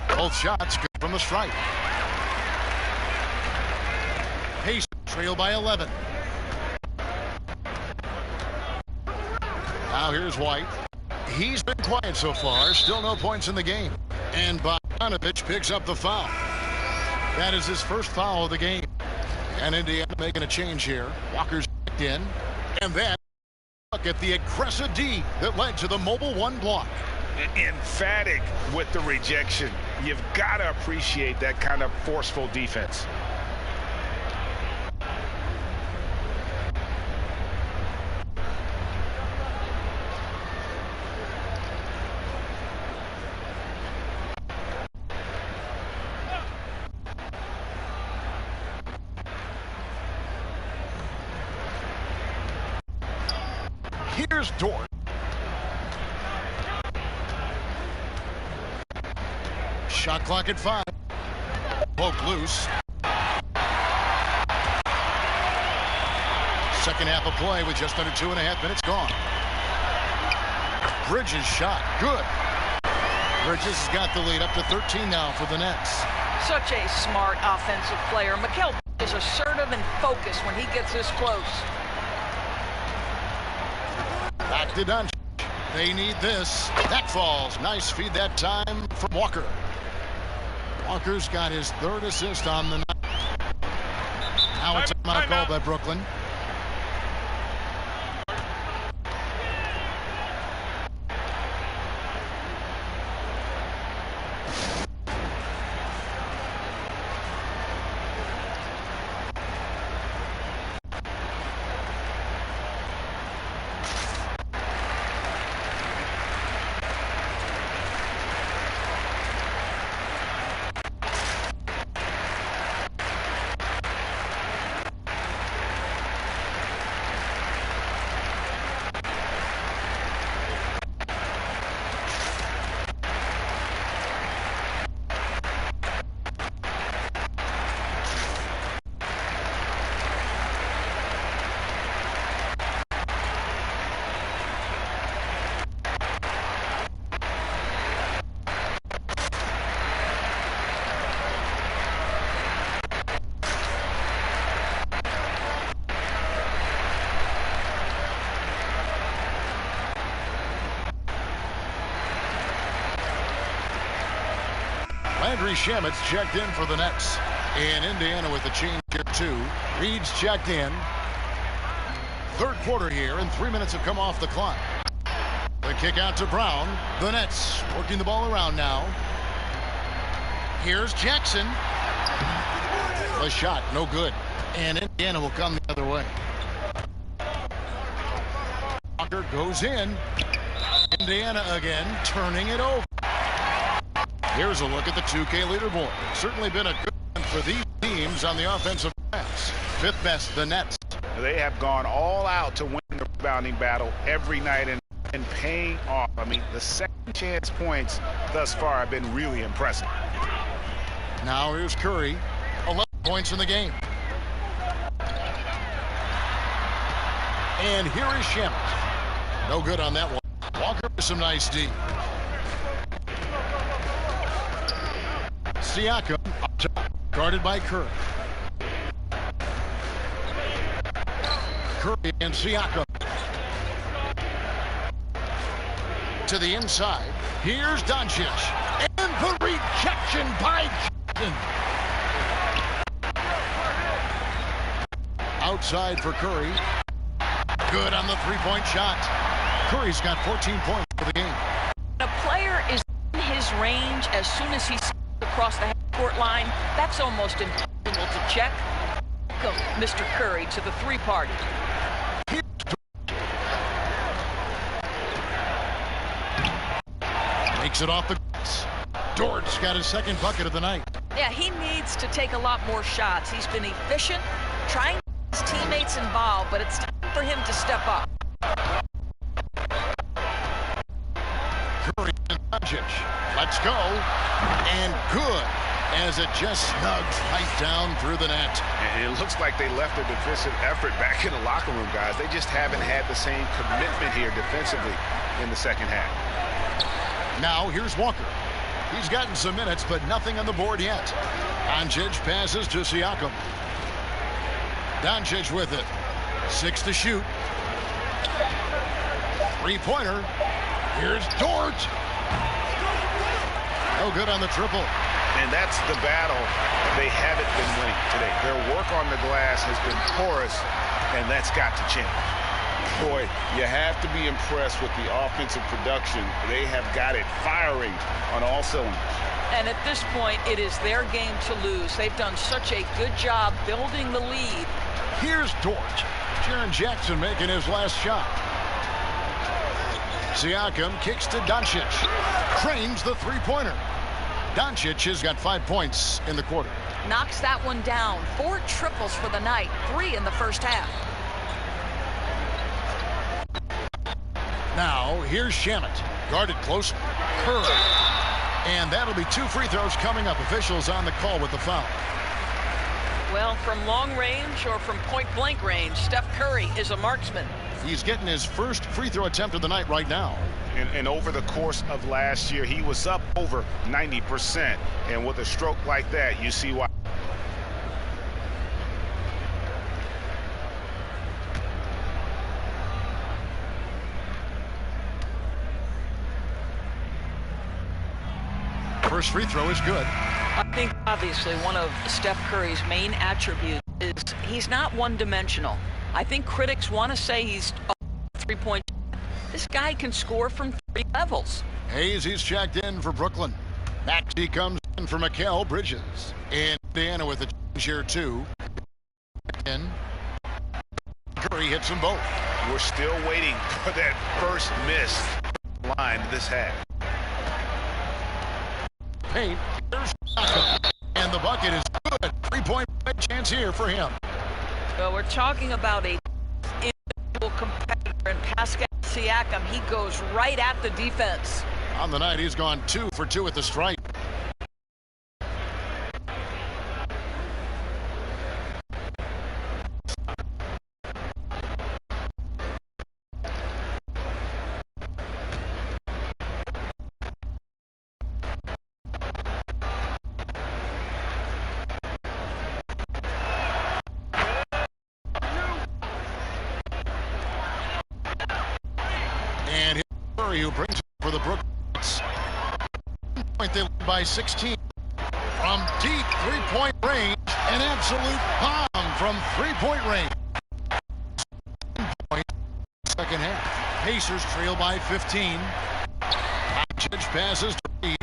Both shots good from the stripe. Pacers trail by 11. Now here's White. He's been quiet so far. Still no points in the game. And Bogdanovich picks up the foul. That is his first foul of the game. And Indiana making a change here. Walker's in. And then look at the aggressive D that led to the mobile 1 block. Emphatic with the rejection. You've got to appreciate that kind of forceful defense. Here's Dort. Shot clock at 5. Poke loose. Second half of play with just under 2.5 minutes gone. Bridges shot. Good. Bridges has got the lead up to 13 now for the Nets. Such a smart offensive player. Mikal is assertive and focused when he gets this close. Back to Doncic. They need this. That falls. Nice feed that time from Walker. Walker's got his 3rd assist on the night. Now it's a timeout call by Brooklyn. Landry Shamet's checked in for the Nets. And Indiana with the change here, too. Reed's checked in. 3rd quarter here, and 3 minutes have come off the clock. The kick out to Brown. The Nets working the ball around now. Here's Jackson. The shot, no good. And Indiana will come the other way. Walker goes in. Indiana again, turning it over. Here's a look at the 2K leaderboard. Certainly been a good one for these teams on the offensive glass. 5th best, the Nets. They have gone all out to win the rebounding battle every night and paying off. I mean, the second chance points thus far have been really impressive. Now here's Curry. 11 points in the game. And here is Shamet. No good on that one. Walker with some nice D. Siakam up top, guarded by Curry. Curry and Siakam. To the inside. Here's Doncic. And the rejection by Jackson. Outside for Curry. Good on the 3-point shot. Curry's got 14 points for the game. A player is in his range as soon as he's across the half-court line. That's almost impossible to check. Welcome, Mr. Curry, to the 3-party. Makes it off the glass. Dort's got his 2nd bucket of the night. Yeah, he needs to take a lot more shots. He's been efficient, trying to get his teammates involved, but it's time for him to step up. Curry and Doncic. Let's go. And good, as it just snugs right down through the net. And it looks like they left a defensive effort back in the locker room, guys. They just haven't had the same commitment here defensively in the second half. Now here's Walker. He's gotten some minutes, but nothing on the board yet. Doncic passes to Siakam. Doncic with it. 6 to shoot. 3-pointer. Here's Dort. No good on the triple. And that's the battle they haven't been winning today. Their work on the glass has been porous, and that's got to change. Boy, you have to be impressed with the offensive production. They have got it firing on all cylinders. And at this point, it is their game to lose. They've done such a good job building the lead. Here's Dort. Jaren Jackson making his last shot. Siakam kicks to Doncic. Cranes the 3-pointer. Doncic has got 5 points in the quarter. Knocks that one down. 4 triples for the night. 3 in the first half. Now, here's Shamet. Guarded close. Curry. And that'll be 2 free throws coming up. Officials on the call with the foul. Well, from long range or from point-blank range, Steph Curry is a marksman. He's getting his first free throw attempt of the night right now. And over the course of last year, he was up over 90%. And with a stroke like that, you see why. First free throw is good. I think obviously one of Steph Curry's main attributes is he's not one-dimensional. I think critics want to say he's a three-point. This guy can score from 3 levels. Hayes, he's checked in for Brooklyn. Maxey comes in for Mikal Bridges. Indiana with a change here too. And Curry hits them both. We're still waiting for that first miss line this half. Paint. And the bucket is good. 3-point chance here for him. Well, we're talking about a individual competitor in Pascal Siakam. He goes right at the defense. On the night, he's gone 2 for 2 at the stripe. Who brings it for the Brooklyns. Point they lead by 16. From deep 3-point range, an absolute bomb from 3-point range. Point second half. Pacers trail by 15. Aldridge passes to Reed.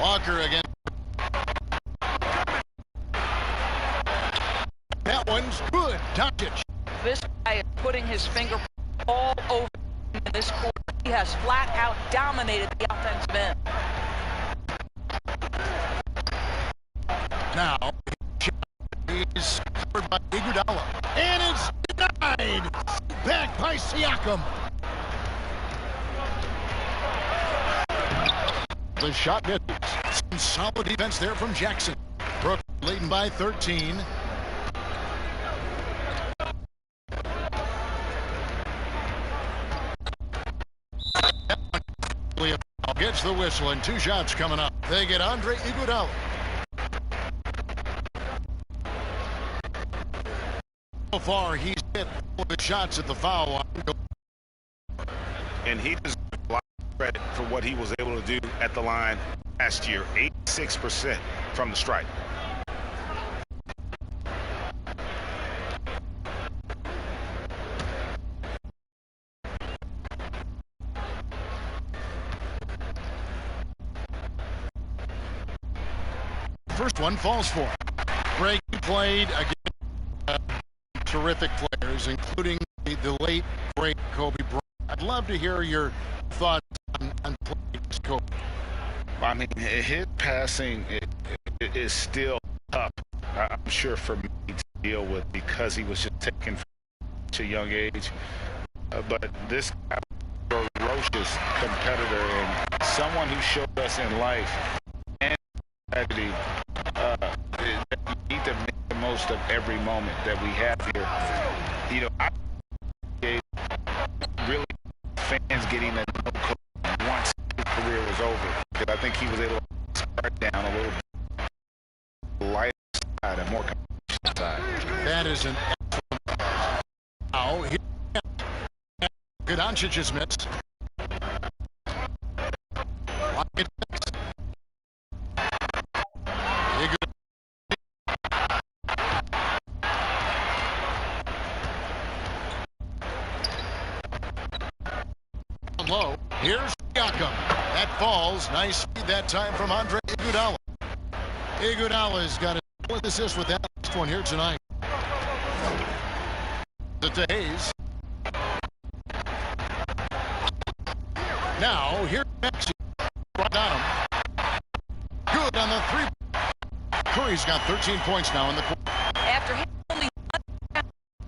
Walker again. That one's good. Doncic. This guy is putting his finger all over in this quarter. He has flat out dominated the offensive end. Now, he's covered by Iguodala. And it's denied. Back by Siakam. The shot misses. Some solid defense there from Jackson. Brooklyn leading by 13. Gets the whistle and 2 shots coming up. They get Andre Iguodala. So far, he's hit all of his shots at the foul line. And he deserves a lot of credit for what he was able to do at the line last year. 86% from the stripe. First one falls for him. Greg played against terrific players, including the late, great Kobe Bryant. I'd love to hear your thoughts on playing against Kobe. I mean, his passing is still tough, I'm sure, for me to deal with because he was just taken from such a young age. But this guy was a ferocious competitor and someone who showed us in life and tragedy that you need to make the most of every moment that we have here. You know, I really fans getting to know Kobe once his career was over, because I think he was able to start down a little bit lighter side and more competition side. That is an excellent. Now, good Doncic's miss. Low. Here's Siakam. That falls. Nice speed that time from Andre Iguodala. Iguodala's got a assist with that last one here tonight. To Hayes. Now, here's Maxey. Right on him. Good on the 3. Curry's got 13 points now in the quarter. After hitting only one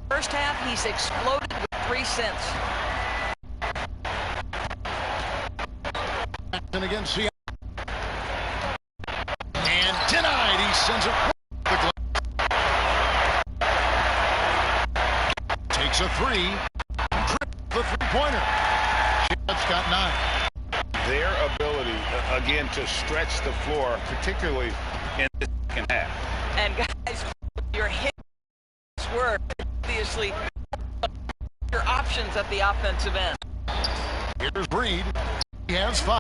first half, he's exploded with 3 since. And again, Siakam. And denied. He sends it. Takes a three. The three-pointer. That's got 9. Their ability, again, to stretch the floor, particularly in the second half. And guys, you're hitting this word, obviously, your options at the offensive end. Here's Reed. He has 5.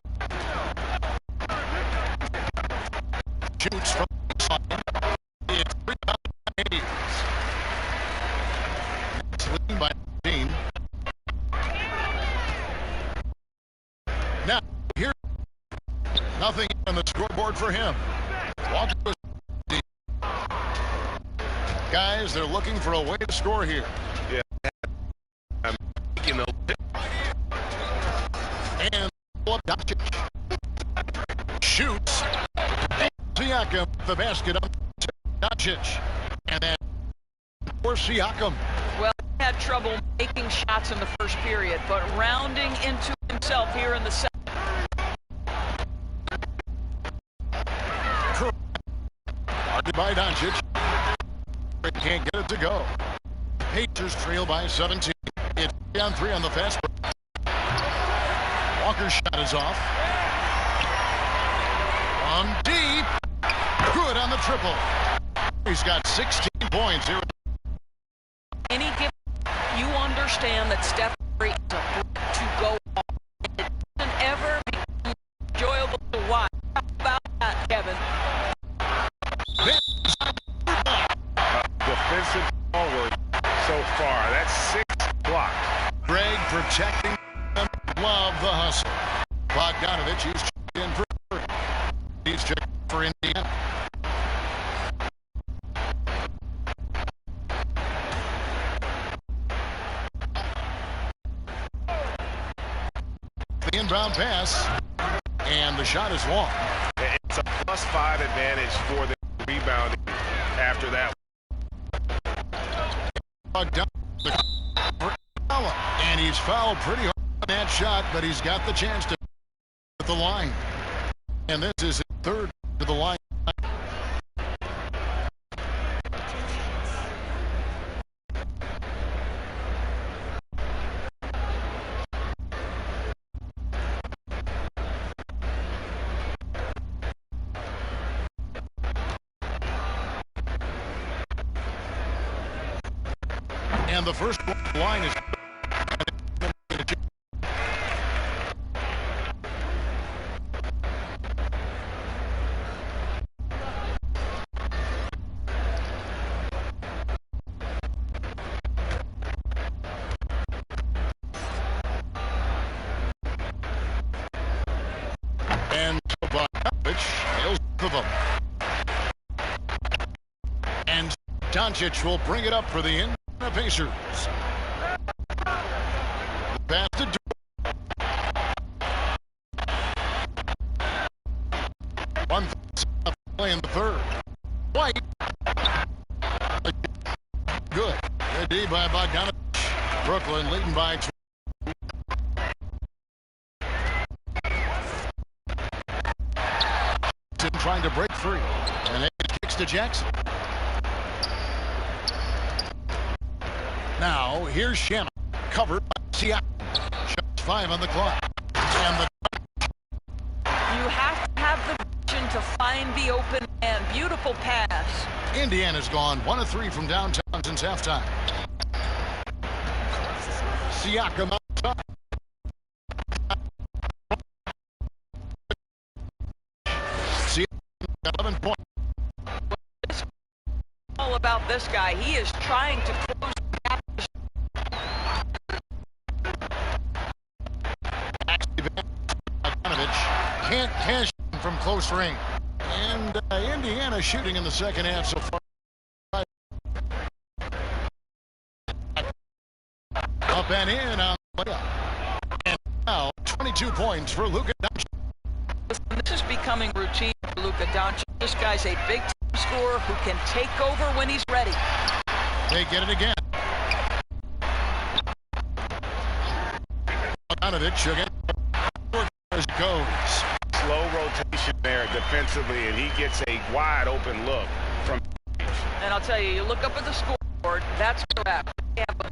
Shoots from the side. It's 3 8. It's leading by 15. Now, here, nothing on the scoreboard for him. Walker was deep. Guys, they're looking for a way to score here. Yeah. And Doncic shoots. Siakam the basket on Doncic. And then for Siakam. Well, he had trouble making shots in the first period, but rounding into himself here in the second. Guarded by Doncic. Can't get it to go. Pacers trail by 17. It's down 3 on the fast break. Walker's shot is off. On deep. Good on the triple. He's got 16 points here. Any given, you understand that Steph Curry is a brute to go off. It doesn't ever become enjoyable to watch. How about that, Kevin? Defensive ball work so far. That's 6 blocks. Greg protecting them. Love the hustle. Bogdanovich, he's checked in for 30. He's checked for Indiana. The inbound pass. And the shot is long. It's a +5 advantage for the rebounding after that. And he's fouled pretty hard on that shot, but he's got the chance to at the line. And this is his 3rd to the line. And the first line is and Bogdanovich nails both of them. And Doncic will bring it up for the end. The Pacers. Pass to one play in the 3rd. White. Good. Good D by Bogdanovich. Brooklyn leading by 2. Trying to break free. And it kicks to Jackson. Now, here's Shannon, covered by Siakam. Shots 5 on the clock. And you have to have the vision to find the open man. Beautiful pass. Indiana's gone 1 of 3 from downtown since halftime. Siakam up top. Siakam 11 points. All about this guy. He is trying to close. Can't cash from close range. And Indiana shooting in the second half so far. Up and in on the layup. And now 22 points for Luka Doncic. This is becoming routine for Luka Doncic. This guy's a big time scorer who can take over when he's ready. They get it again. Bogdanovich again. Goes. Slow rotation there defensively, and he gets a wide open look from. And I'll tell you look up at the scoreboard. That's correct. They have a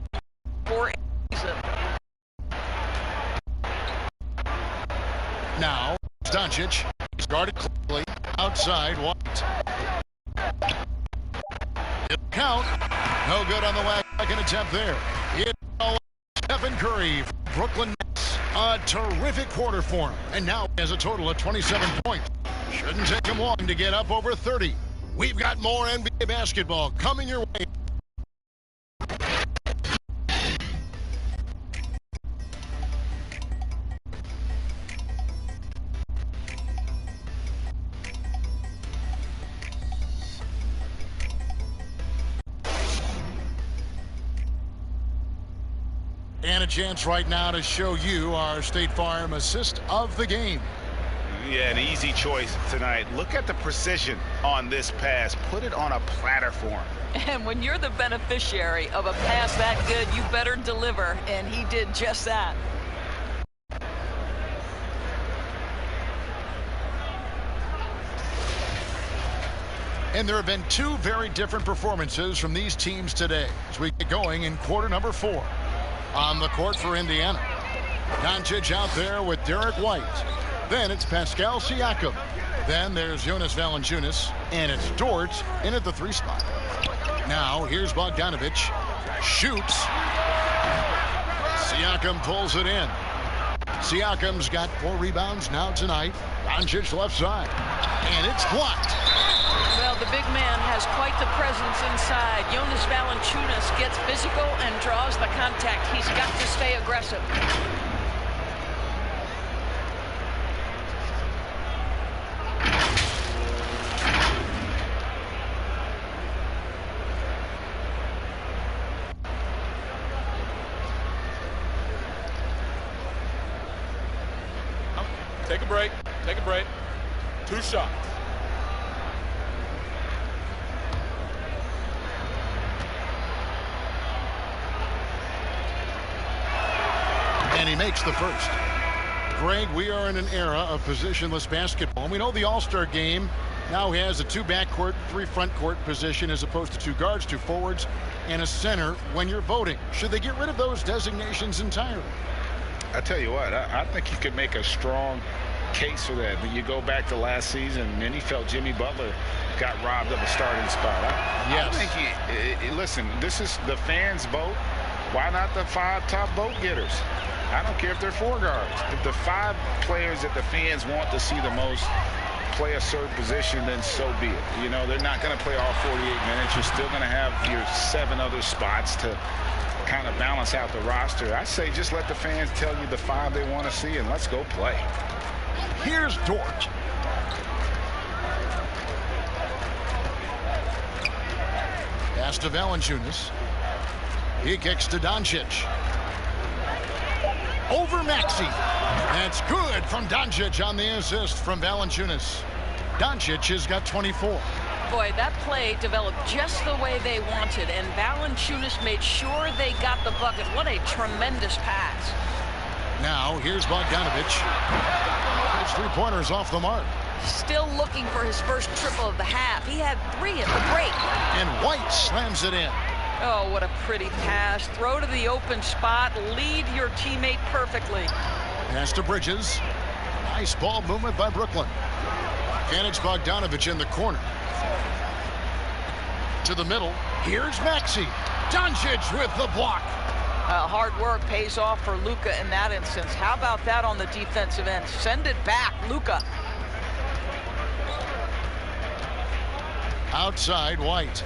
4 season. Now, Doncic is guarded clearly outside. White. It'll count. No good on the last second attempt there. Steph Curry from Brooklyn Nets. A terrific quarter for him. And now he has a total of 27 points. Shouldn't take him long to get up over 30. We've got more NBA basketball coming your way. And a chance right now to show you our State Farm assist of the game. Yeah, an easy choice tonight. Look at the precision on this pass. Put it on a platter for him. And when you're the beneficiary of a pass that good, you better deliver. And he did just that. And there have been two very different performances from these teams today as we get going in quarter number 4. On the court for Indiana. Doncic out there with Derek White. Then it's Pascal Siakam. Then there's Jonas Valanciunas. And it's Dort in at the 3 spot. Now here's Bogdanovich. Shoots. Siakam pulls it in. Siakam's got 4 rebounds now tonight. Doncic left side. And it's blocked. Well, the big man has quite the presence inside. Jonas Valanciunas gets physical and draws the contact. He's got to stay aggressive. Take a break. Take a break. 2 shots. And he makes the first. Greg, we are in an era of positionless basketball. And we know the All-Star game now has a 2 backcourt, 3 front court position as opposed to 2 guards, 2 forwards, and a center when you're voting. Should they get rid of those designations entirely? I tell you what, I think you could make a strong case for that. When you go back to last season, and he felt Jimmy Butler got robbed of a starting spot. Yes. I think, listen, this is the fans' vote. Why not the 5 top vote getters? I don't care if they're 4 guards. If the 5 players that the fans want to see the most play a certain position, then so be it. You know, they're not going to play all 48 minutes. You're still going to have your 7 other spots to kind of balance out the roster. I say just let the fans tell you the 5 they want to see, and let's go play. Here's Dort. Pass to Valanciunas. He kicks to Doncic. Over Maxey. That's good from Doncic on the assist from Valanciunas. Doncic has got 24. Boy, that play developed just the way they wanted, and Valanciunas made sure they got the bucket. What a tremendous pass. Now, here's Bogdanovich. His 3-pointers off the mark. Still looking for his first triple of the half. He had 3 at the break. And White slams it in. Oh, what a pretty pass. Throw to the open spot. Lead your teammate perfectly. Pass to Bridges. Nice ball movement by Brooklyn. And it's Bogdanovich in the corner. To the middle. Here's Maxey. Doncic with the block. Hard work pays off for Luka in that instance. How about that on the defensive end? Send it back, Luka. Outside, White.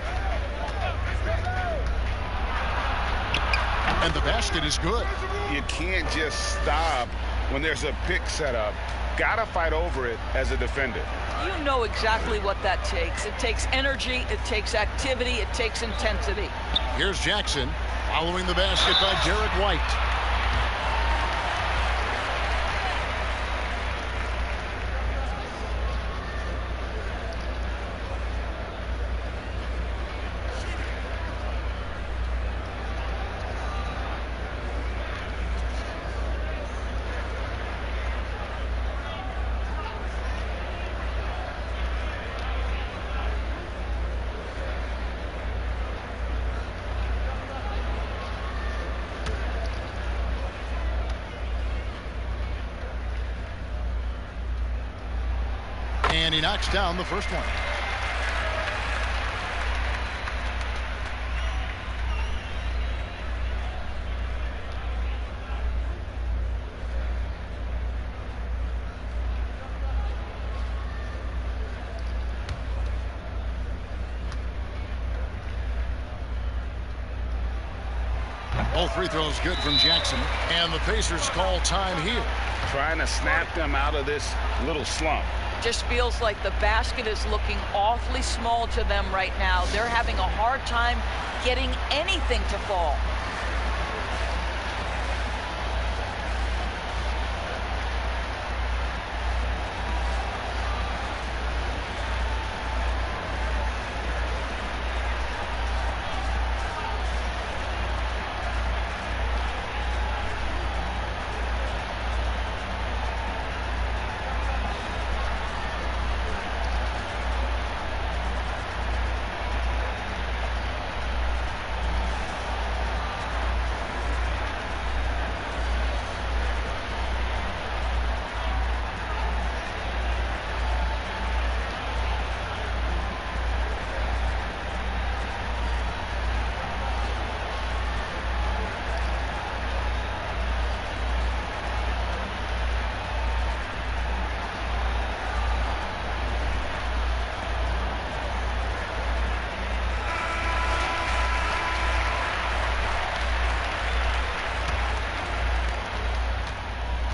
And the basket is good. You can't just stop when there's a pick set up. Gotta fight over it as a defender. You know exactly what that takes. It takes energy, it takes activity, it takes intensity. Here's Jackson following the basket by Derek White. And he knocks down the first one. Both free throws good from Jackson. And the Pacers call time here. Trying to snap them out of this little slump. Just feels like the basket is looking awfully small to them right now. They're having a hard time getting anything to fall.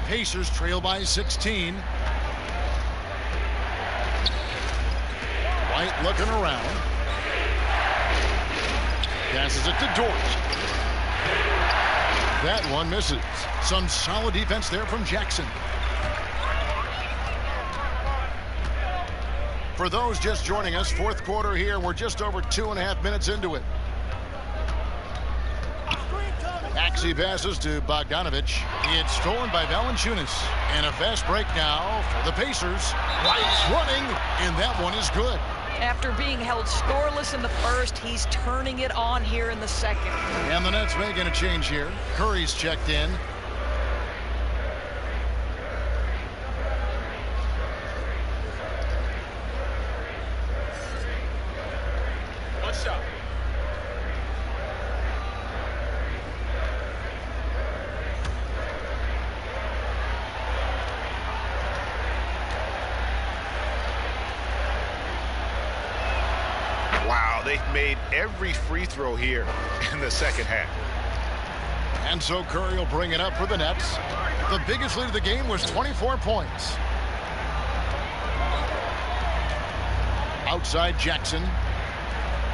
Pacers trail by 16. White looking around. Passes it to Dort. That one misses. Some solid defense there from Jackson. For those just joining us, fourth quarter here. We're just over 2.5 minutes into it. Maxey passes to Bogdanovich. It's stolen by Valanciunas. And a fast break now for the Pacers. White's running, and that one is good. After being held scoreless in the first, he's turning it on here in the second. And the Nets making a change here. Curry's checked in. One shot. Wow, they've made every free throw here in the second half. And so Curry will bring it up for the Nets. The biggest lead of the game was 24 points. Outside Jackson.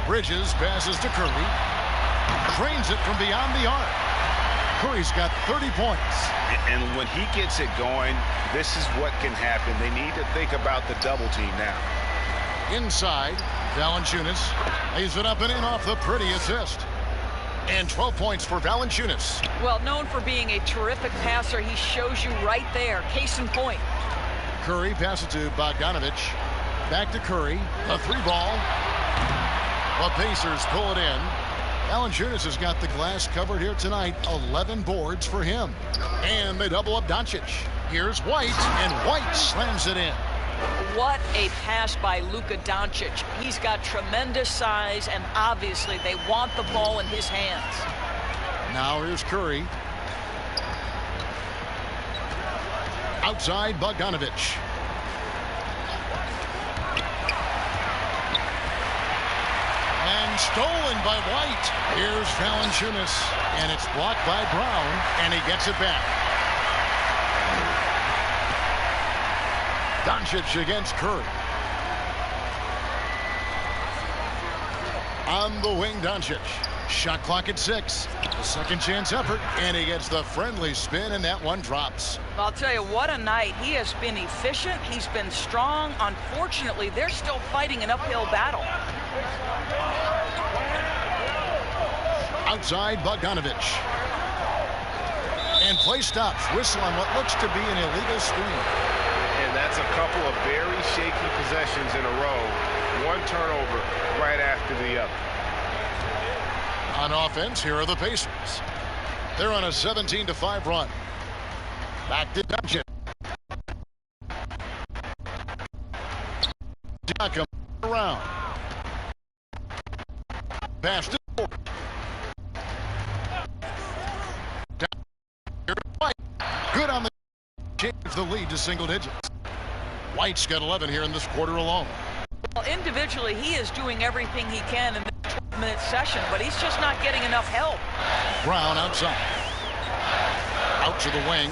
Bridges passes to Curry. Trains it from beyond the arc. Curry's got 30 points. And when he gets it going, this is what can happen. They need to think about the double team now. Inside, Valanciunas lays it up and in off the pretty assist. And 12 points for Valanciunas. Well, known for being a terrific passer, he shows you right there. Case in point. Curry passes to Bogdanovich. Back to Curry. The three ball. The Pacers pull it in. Valanciunas has got the glass covered here tonight. 11 boards for him. And they double up Doncic. Here's White, and White slams it in. What a pass by Luka Doncic. He's got tremendous size, and obviously they want the ball in his hands. Now here's Curry. Outside Bogdanovich. And stolen by White. Here's Valanciunas, and it's blocked by Brown, and he gets it back. Doncic against Curry. On the wing, Doncic. Shot clock at 6. A second chance effort, and he gets the friendly spin, and that one drops. I'll tell you, what a night. He has been efficient. He's been strong. Unfortunately, they're still fighting an uphill battle. Outside Bogdanovich. And play stops. Whistle on what looks to be an illegal screen. And that's a couple of very shaky possessions in a row. One turnover right after the other. On offense, here are the Pacers. They're on a 17-5 run. Back to Doncic. Siakam around. Pass to Ford. Down here to White. Good on the change the lead to single digits. White's got 11 here in this quarter alone. Well, individually, he is doing everything he can in this 12-minute session, but he's just not getting enough help. Brown outside. Out to the wing.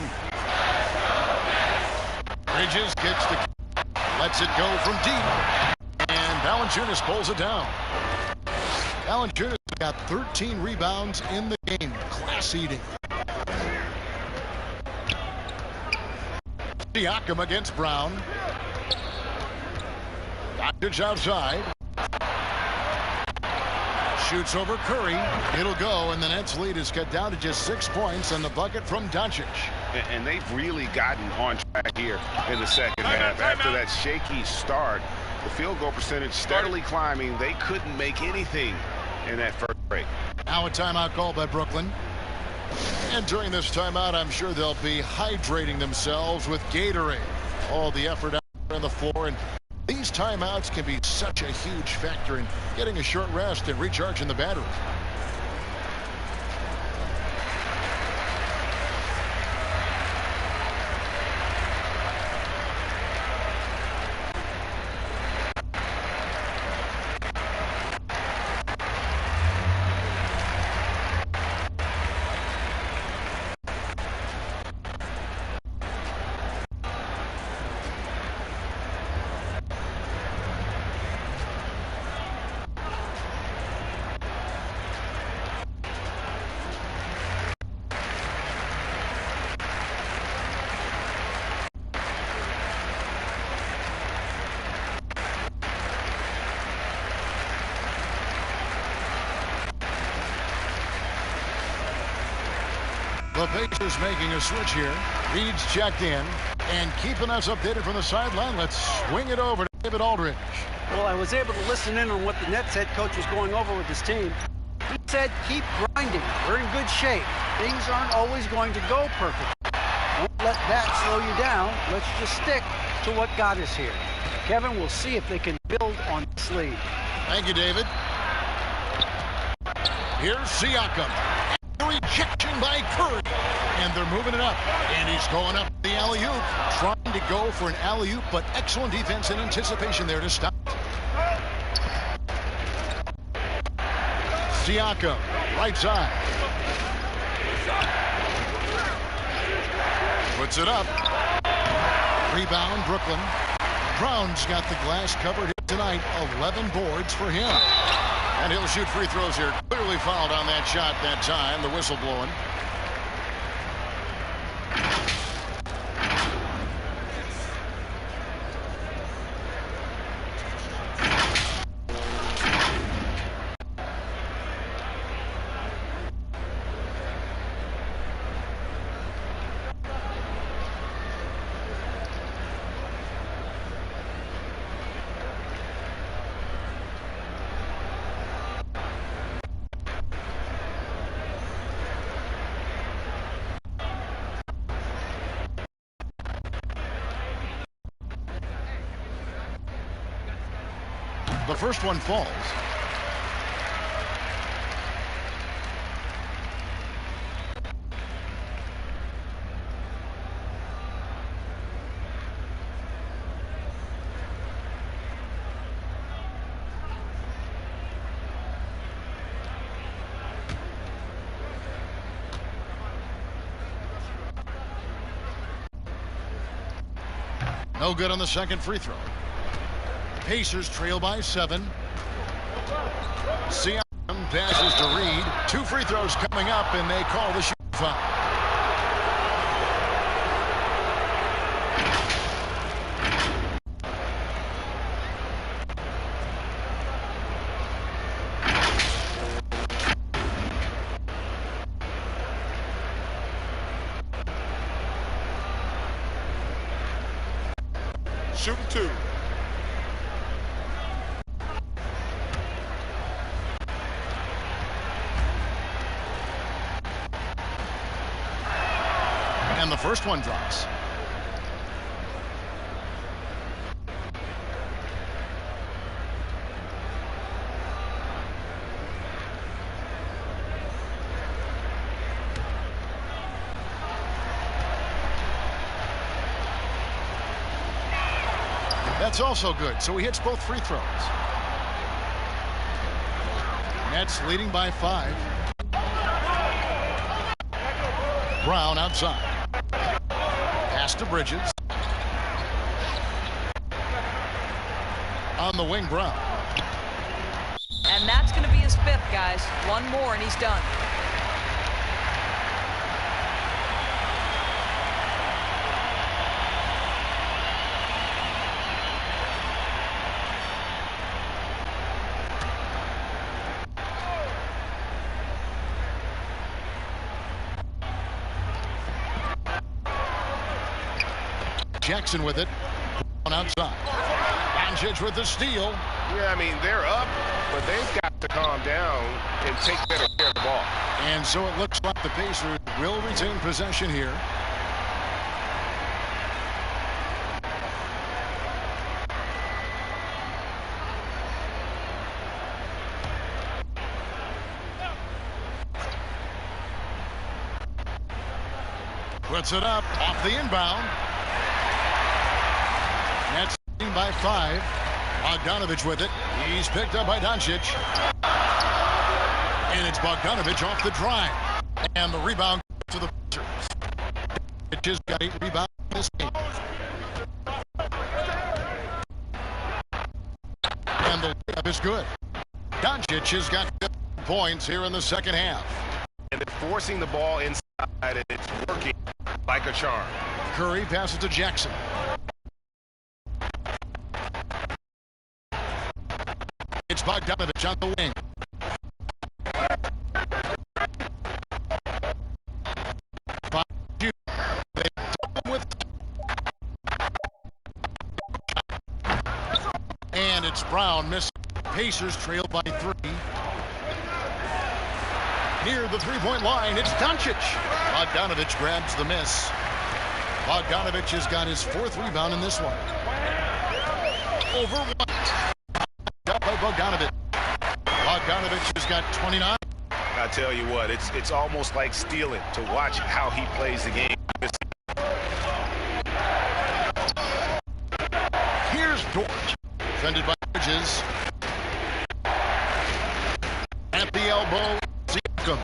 Bridges gets the... Lets it go from deep. And Valanciunas pulls it down. Valanciunas got 13 rebounds in the game. Class eating. Siakam against Brown. Aldridge outside. Shoots over Curry. It'll go, and the Nets lead is cut down to just 6 points on the bucket from Doncic. And they've really gotten on track here in the second half. After that shaky start, the field goal percentage steadily climbing. They couldn't make anything in that first break. Now a timeout called by Brooklyn. And during this timeout, I'm sure they'll be hydrating themselves with Gatorade. All the effort out there on the floor, and these timeouts can be such a huge factor in getting a short rest and recharging the batteries. The Pacers making a switch here. Reed's checked in and keeping us updated from the sideline. Let's swing it over to David Aldridge. Well, I was able to listen in on what the Nets head coach was going over with his team. He said, keep grinding. We're in good shape. Things aren't always going to go perfect. Don't let that slow you down. Let's just stick to what got us here. Kevin, we'll see if they can build on this lead. Thank you, David. Here's Siakam. Rejection by Curry. And they're moving it up. And he's going up the alley-oop. Trying to go for an alley-oop, but excellent defense and anticipation there to stop. Siakam, right side. Puts it up. Rebound, Brooklyn. Brown's got the glass covered tonight. 11 boards for him. And he'll shoot free throws here. Clearly fouled on that shot that time. The whistle blowing. The first one falls. No good on the second free throw. Pacers trail by 7. Siakam passes to Reed. 2 free throws coming up, and they call the shooting foul. Shooting 2. And the first one drops. That's also good, so he hits both free throws. Nets leading by 5. Brown outside. Pass to Bridges. On the wing, Brown. And that's going to be his 5th, guys. One more and he's done. Jackson with it. Outside. Aldridge with the steal. Yeah, I mean, they're up, but they've got to calm down and take better care of the ball. And so it looks like the Pacers will retain possession here. Puts it up off the inbound. Nets leading by 5. Bogdanovich with it. He's picked up by Doncic. And it's Bogdanovich off the drive. And the rebound to the Pacers. Doncic got 8 rebounds in this game. And the layup is good. Doncic has got 15 points here in the second half. And they're forcing the ball inside, and it's working like a charm. Curry passes to Jackson. It's Bogdanovich on the wing. And it's Brown missing. Pacers trail by 3. Near the three-point line, it's Doncic. Bogdanovich grabs the miss. Bogdanovich has got his 4th rebound in this one. Over White. Got by Bogdanovich. Bogdanovich has got 29. I tell you what, it's almost like stealing to watch how he plays the game. Here's Dort. Defended by Bridges. At the elbow, Siakam.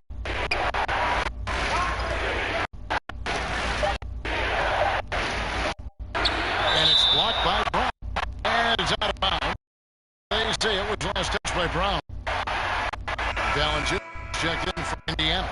And it's blocked by Brown. And it's out of bounds. They say it was last touch by Brown. Ballinger checked in for Indiana.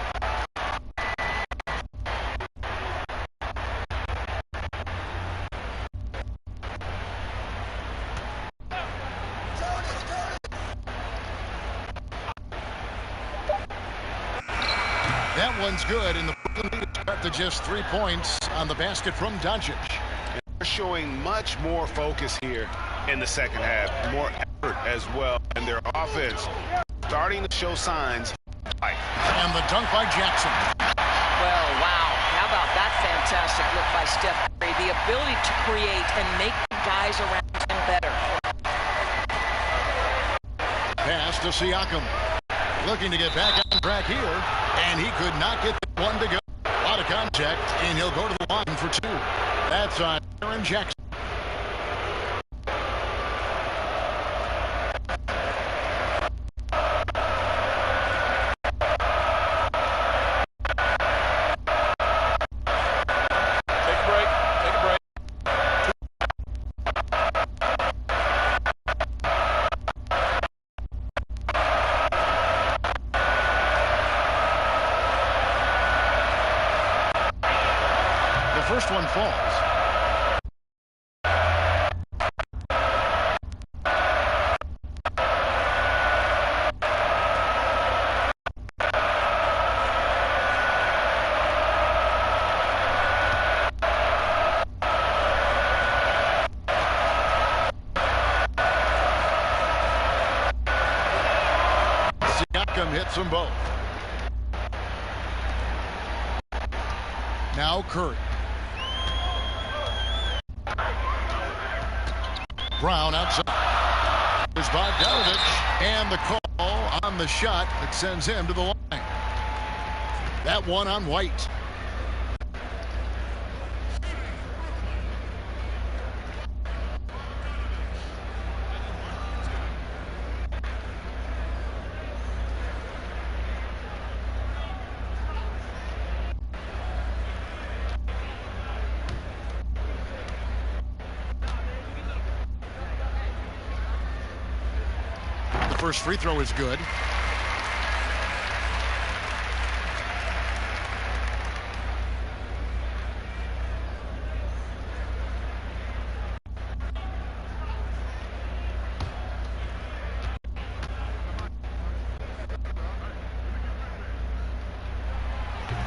That one's good, and the Brooklyn lead is cut to just 3 points on the basket from Doncic. They're showing much more focus here in the second half, more effort as well, and their offense starting to show signs. And the dunk by Jackson. Well, wow. How about that fantastic look by Steph Curry? The ability to create and make the guys around him better. Pass to Siakam. Looking to get back on track here, and he could not get the one to go. A lot of contact, and he'll go to the line for 2. That's on Aaron Jackson. First one falls. Siakam hits them both. Now Curry. Brown outside. There's Bogdanovich, and the call on the shot that sends him to the line. That one on White. First free throw is good.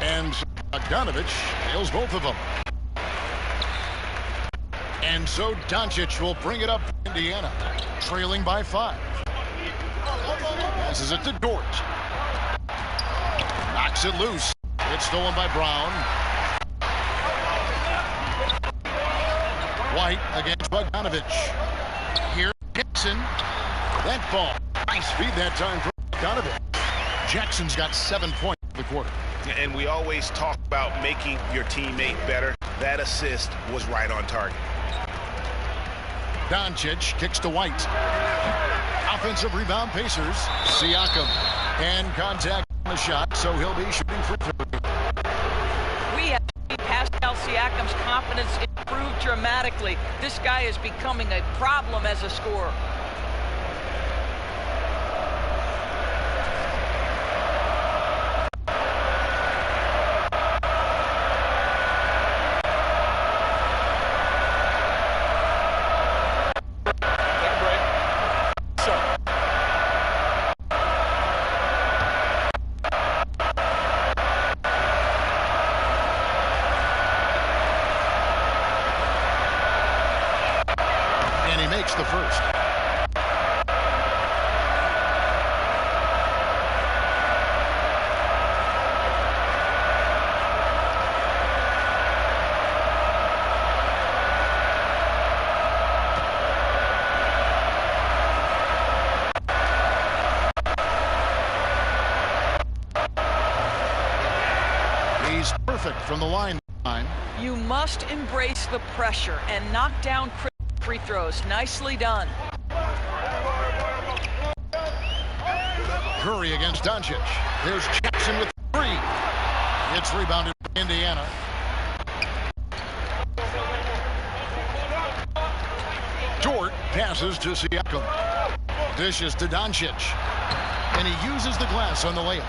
And Bogdanovich nails both of them. And so Doncic will bring it up for Indiana, trailing by 5. Passes it to Dort. Knocks it loose. It's stolen by Brown. White against Bogdanovich. Here, Jackson. That ball. Nice feed that time for Bogdanovich. Jackson's got 7 points in the quarter. And we always talk about making your teammate better. That assist was right on target. Doncic kicks to White. Offensive rebound, Pacers. Siakam. And contact on the shot, so he'll be shooting for 3. We have seen Pascal Siakam's confidence improve dramatically. This guy is becoming a problem as a scorer. The first. He's perfect from the line. You must embrace the pressure and knock down free throws. Nicely done. Curry against Doncic. There's Jackson with 3. It's rebounded by Indiana. Dort passes to Siakam. Dishes to Doncic. And he uses the glass on the layup.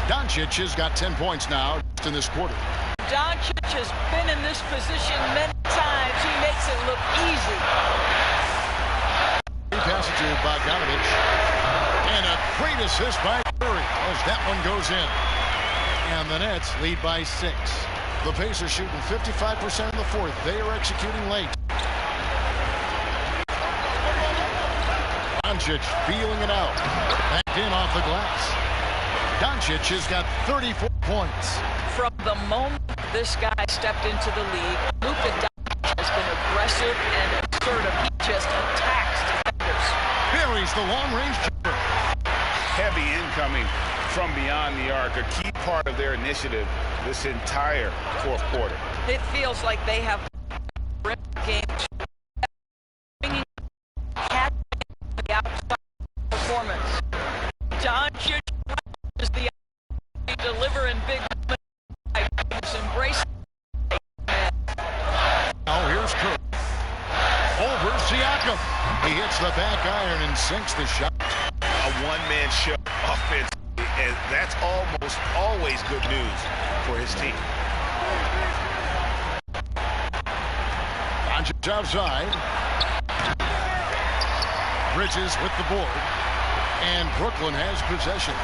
Doncic has got 10 points now in this quarter. Doncic has been in this position many times. He makes it look easy. He passes to Bogdanovich. And a great assist by Curry as that one goes in. And the Nets lead by 6. The Pacers shooting 55% in the fourth. They are executing late. Doncic feeling it out. Back in off the glass. Doncic has got 34 points. From the moment this guy stepped into the league, Luka Doncic has been aggressive and assertive. He just attacks defenders. Buries the long-range jumper. Heavy incoming from beyond the arc, a key part of their initiative this entire fourth quarter. It feels like they have game bringing the outside performance. Doncic is the deliver in big moments. Embrace. Oh, here's Curry. Over Siakam. He hits the back iron and sinks the shot. A one-man show offense, and that's almost always good news for his team. Doncic outside. Bridges with the board. And Brooklyn has possession.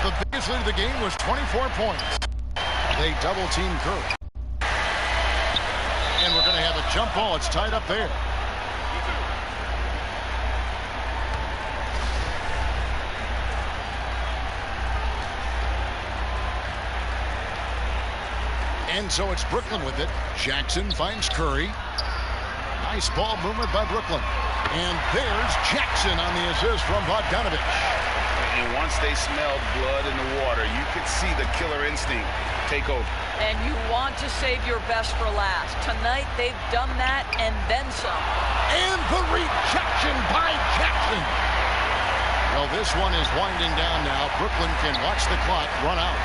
The biggest lead of the game was 24 points. They double-team Curry. And we're going to have a jump ball. It's tied up there. And so it's Brooklyn with it. Jackson finds Curry. Nice ball movement by Brooklyn. And there's Jackson on the assist from Bogdanovich. And once they smelled blood in the water, you could see the killer instinct take over. And you want to save your best for last. Tonight, they've done that and then some. And the rejection by Jackson. Well, this one is winding down now. Brooklyn can watch the clock run out.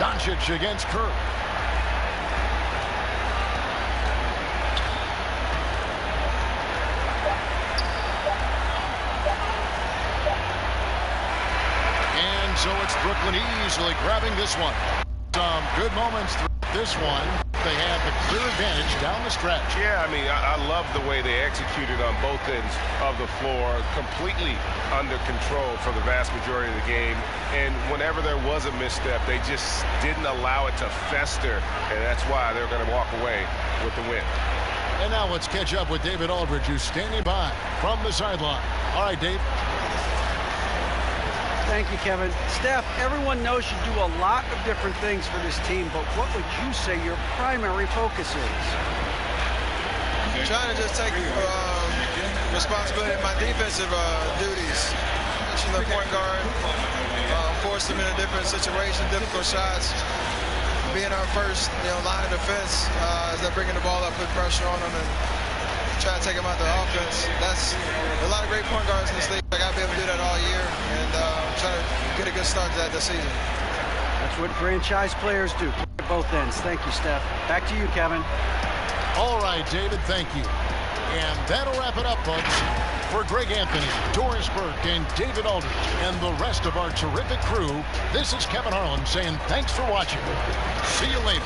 Doncic against Curry. So it's Brooklyn easily grabbing this one. Some good moments through this one. They have the clear advantage down the stretch. Yeah, I mean, I love the way they executed on both ends of the floor, completely under control for the vast majority of the game. And whenever there was a misstep, they just didn't allow it to fester, and that's why they're going to walk away with the win. And now let's catch up with David Aldridge, who's standing by from the sideline. All right, Dave. Thank you, Kevin. Steph, everyone knows you do a lot of different things for this team, but what would you say your primary focus is? Trying to just take responsibility of my defensive duties. Pushing the point guard, force them in a different situation, difficult shots. Being our first, line of defense as they're bringing the ball up, put pressure on them, and try to take them out the offense. That's a lot of great point guards in this league. I got to be able to do that all year, and try to get a good start to that this season. That's what franchise players do, at both ends. Thank you, Steph. Back to you, Kevin. All right, David, thank you. And that'll wrap it up, folks. For Greg Anthony, Doris Burke, and David Aldridge, and the rest of our terrific crew, this is Kevin Harlan saying thanks for watching. See you later.